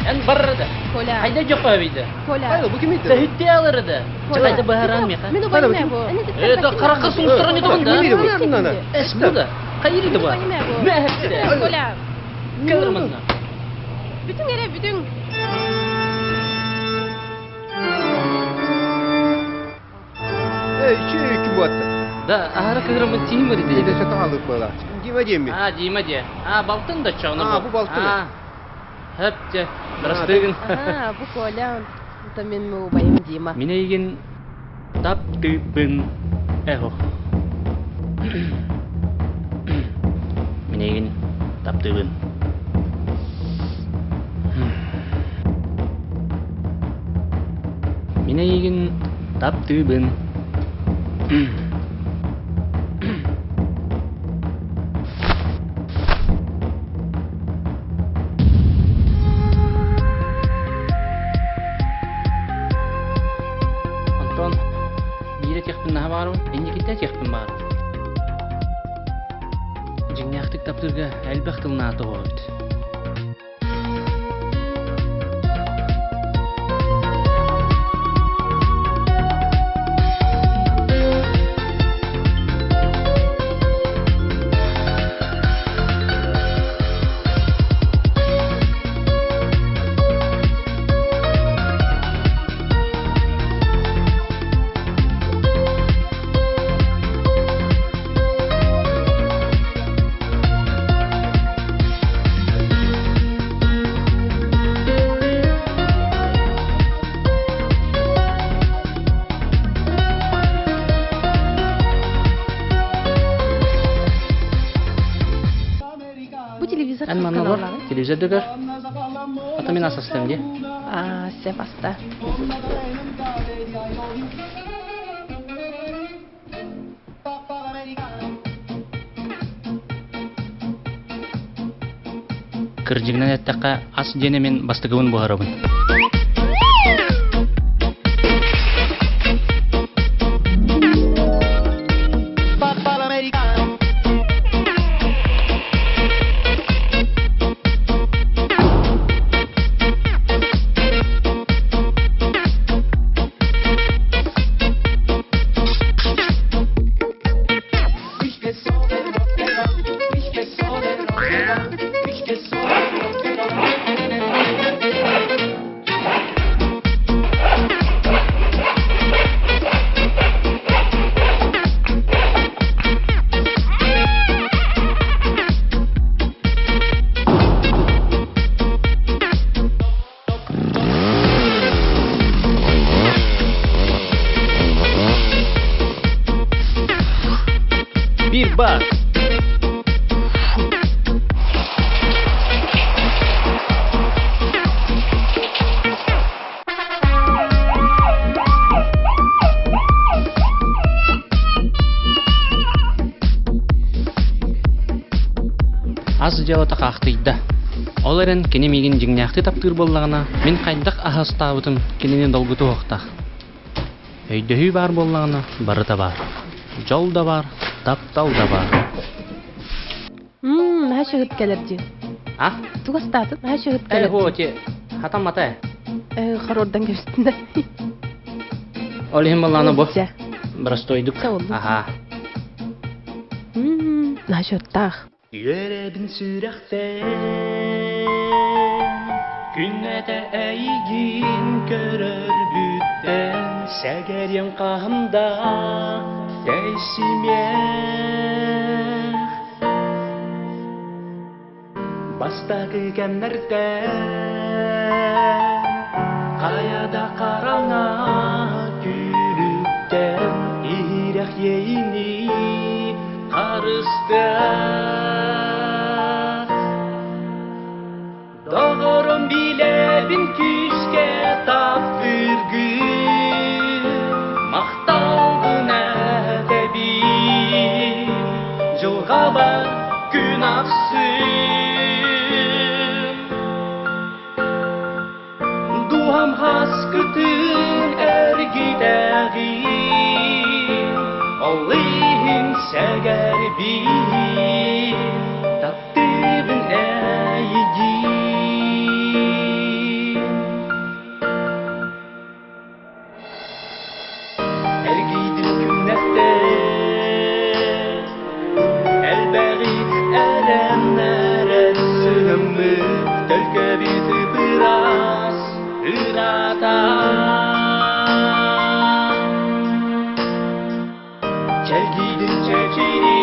Speaker 1: En barrada.
Speaker 5: Kola.
Speaker 1: Hayda yok abiydi.
Speaker 5: Kola.
Speaker 1: Bu kimiydi? Tahiddi alırdı. Çakayda baharan mı?
Speaker 5: Мен убайм бу.
Speaker 1: Да қараққа суыстырған еді бұнда. Әс бұда. Қайырды bu? Ne hepsi?
Speaker 5: Kola.
Speaker 1: Kırmızı.
Speaker 5: Bütün yere bütün.
Speaker 21: Kim bu hatta?
Speaker 1: Da ahara kırmızı tini var idi.
Speaker 21: Bir de satın aldık böyle. Dima diye mi?
Speaker 1: Ha dima diye. Ha baltın da çoğunu bu.
Speaker 21: Ha bu baltın.
Speaker 1: Hepçe. Rastığın.
Speaker 5: Ha bu kola. Da men mi убайм Дима.
Speaker 1: Mine egen tap tıbın. Eho. Mine egen tap tıbın. Mine egen tap tıbın. Anton, biri tekpin naha baru, indi kita tekpin baru. Jinyaktik taptırga elbaq tılına atı oğud. Televizor döker. Ata min asas temdi.
Speaker 5: Sevasta.
Speaker 1: Kırcıgnan ettaqqa as jene men bastığın buharabın. Bir bak. жала тақақтыйда. Ол эрен кене меген жиңняқты таптыр боллағына мен қайдақ ахастабытым кенені долгыты оқтақ. Өйдөхүй бар боллағына бары да бар. Жол да бар, таптал да бар.
Speaker 5: Наға шығыт келерді.
Speaker 1: А?
Speaker 5: Туғастаты, наға шығыт келерді.
Speaker 1: Хо, те, хатам матай.
Speaker 5: Қарордан кепістінде.
Speaker 1: Олихим боллағына бұл. Бірас тойдық. Аха.
Speaker 5: Наға шығыттақ.
Speaker 6: Йөрәбін сүрәқті Күннәді әйгін көрір бүттен Сәгәрем қағымда сәйсімех Бастағы кәмнәрді Қаяда қараңа күліктен Ирәқ ейіні қарыстық Doğrum bilebin küske taptırgın Mahtaldın edebin Жылға бар күн ақсын Дуам хаскытын әргидәғин Олығын сәгәр бин Таптыбын әйгин Әргейдің күннәтті Әлбәғит әрәмнәрәр сығымны Төлкі біті біраз ұрата Чәлгейдің чәчері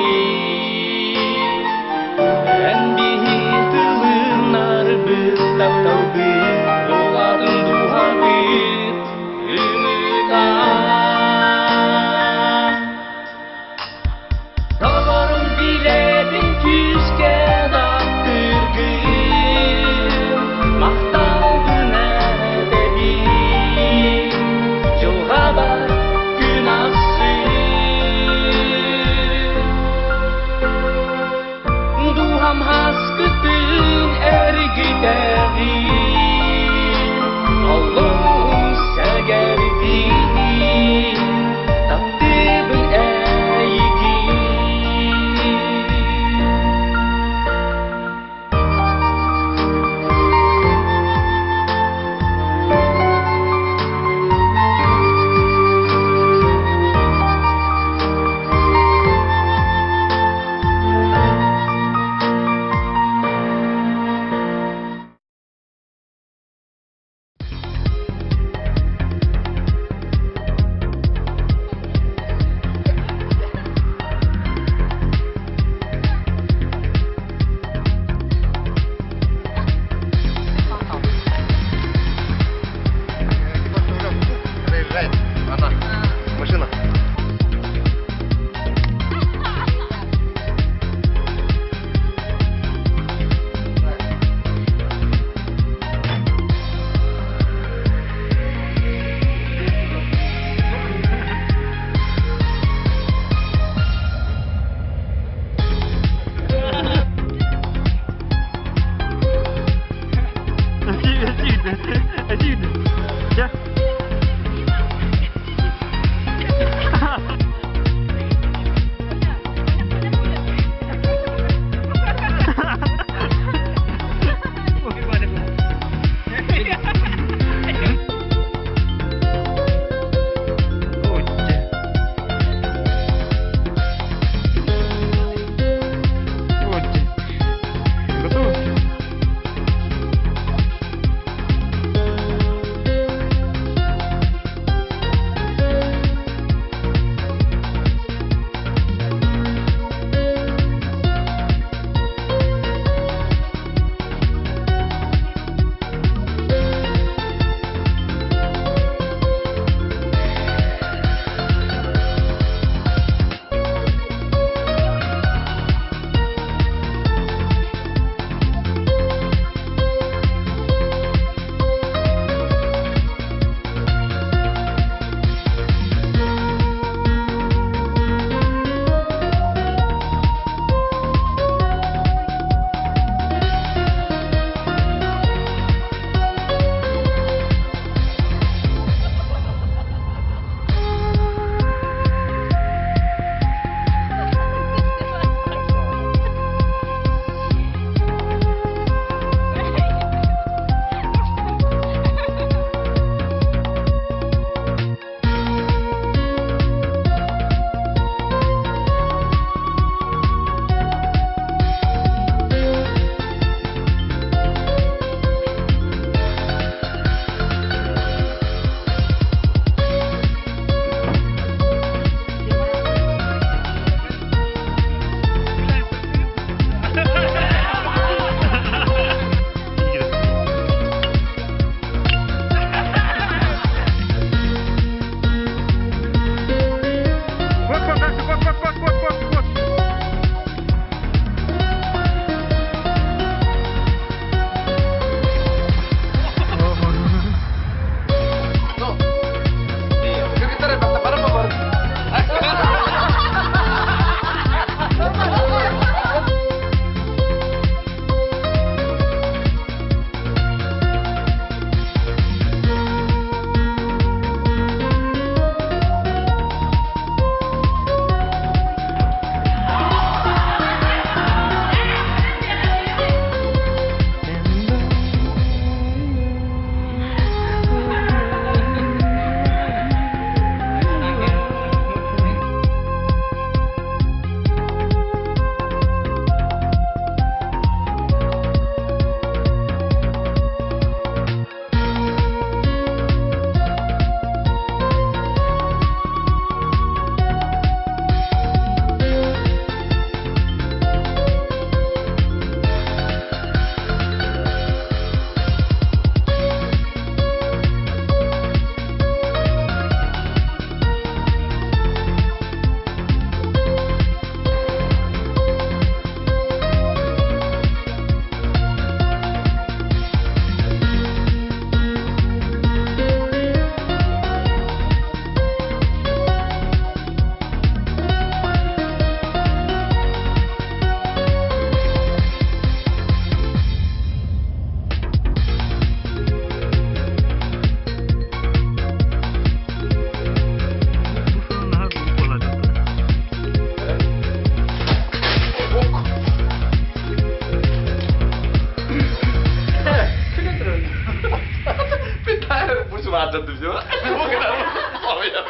Speaker 3: açıldı bize bak. Bu kadar mı? Abi ya.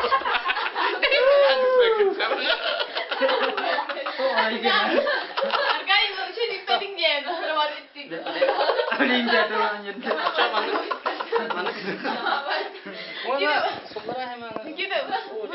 Speaker 14: Arkadaşlar bu şey dikkatin diye. Rahat ettik.
Speaker 2: Öyleyim zaten onun yerinde.
Speaker 1: Bana. Bana. Ona sonlara hemen.
Speaker 14: Gidelim.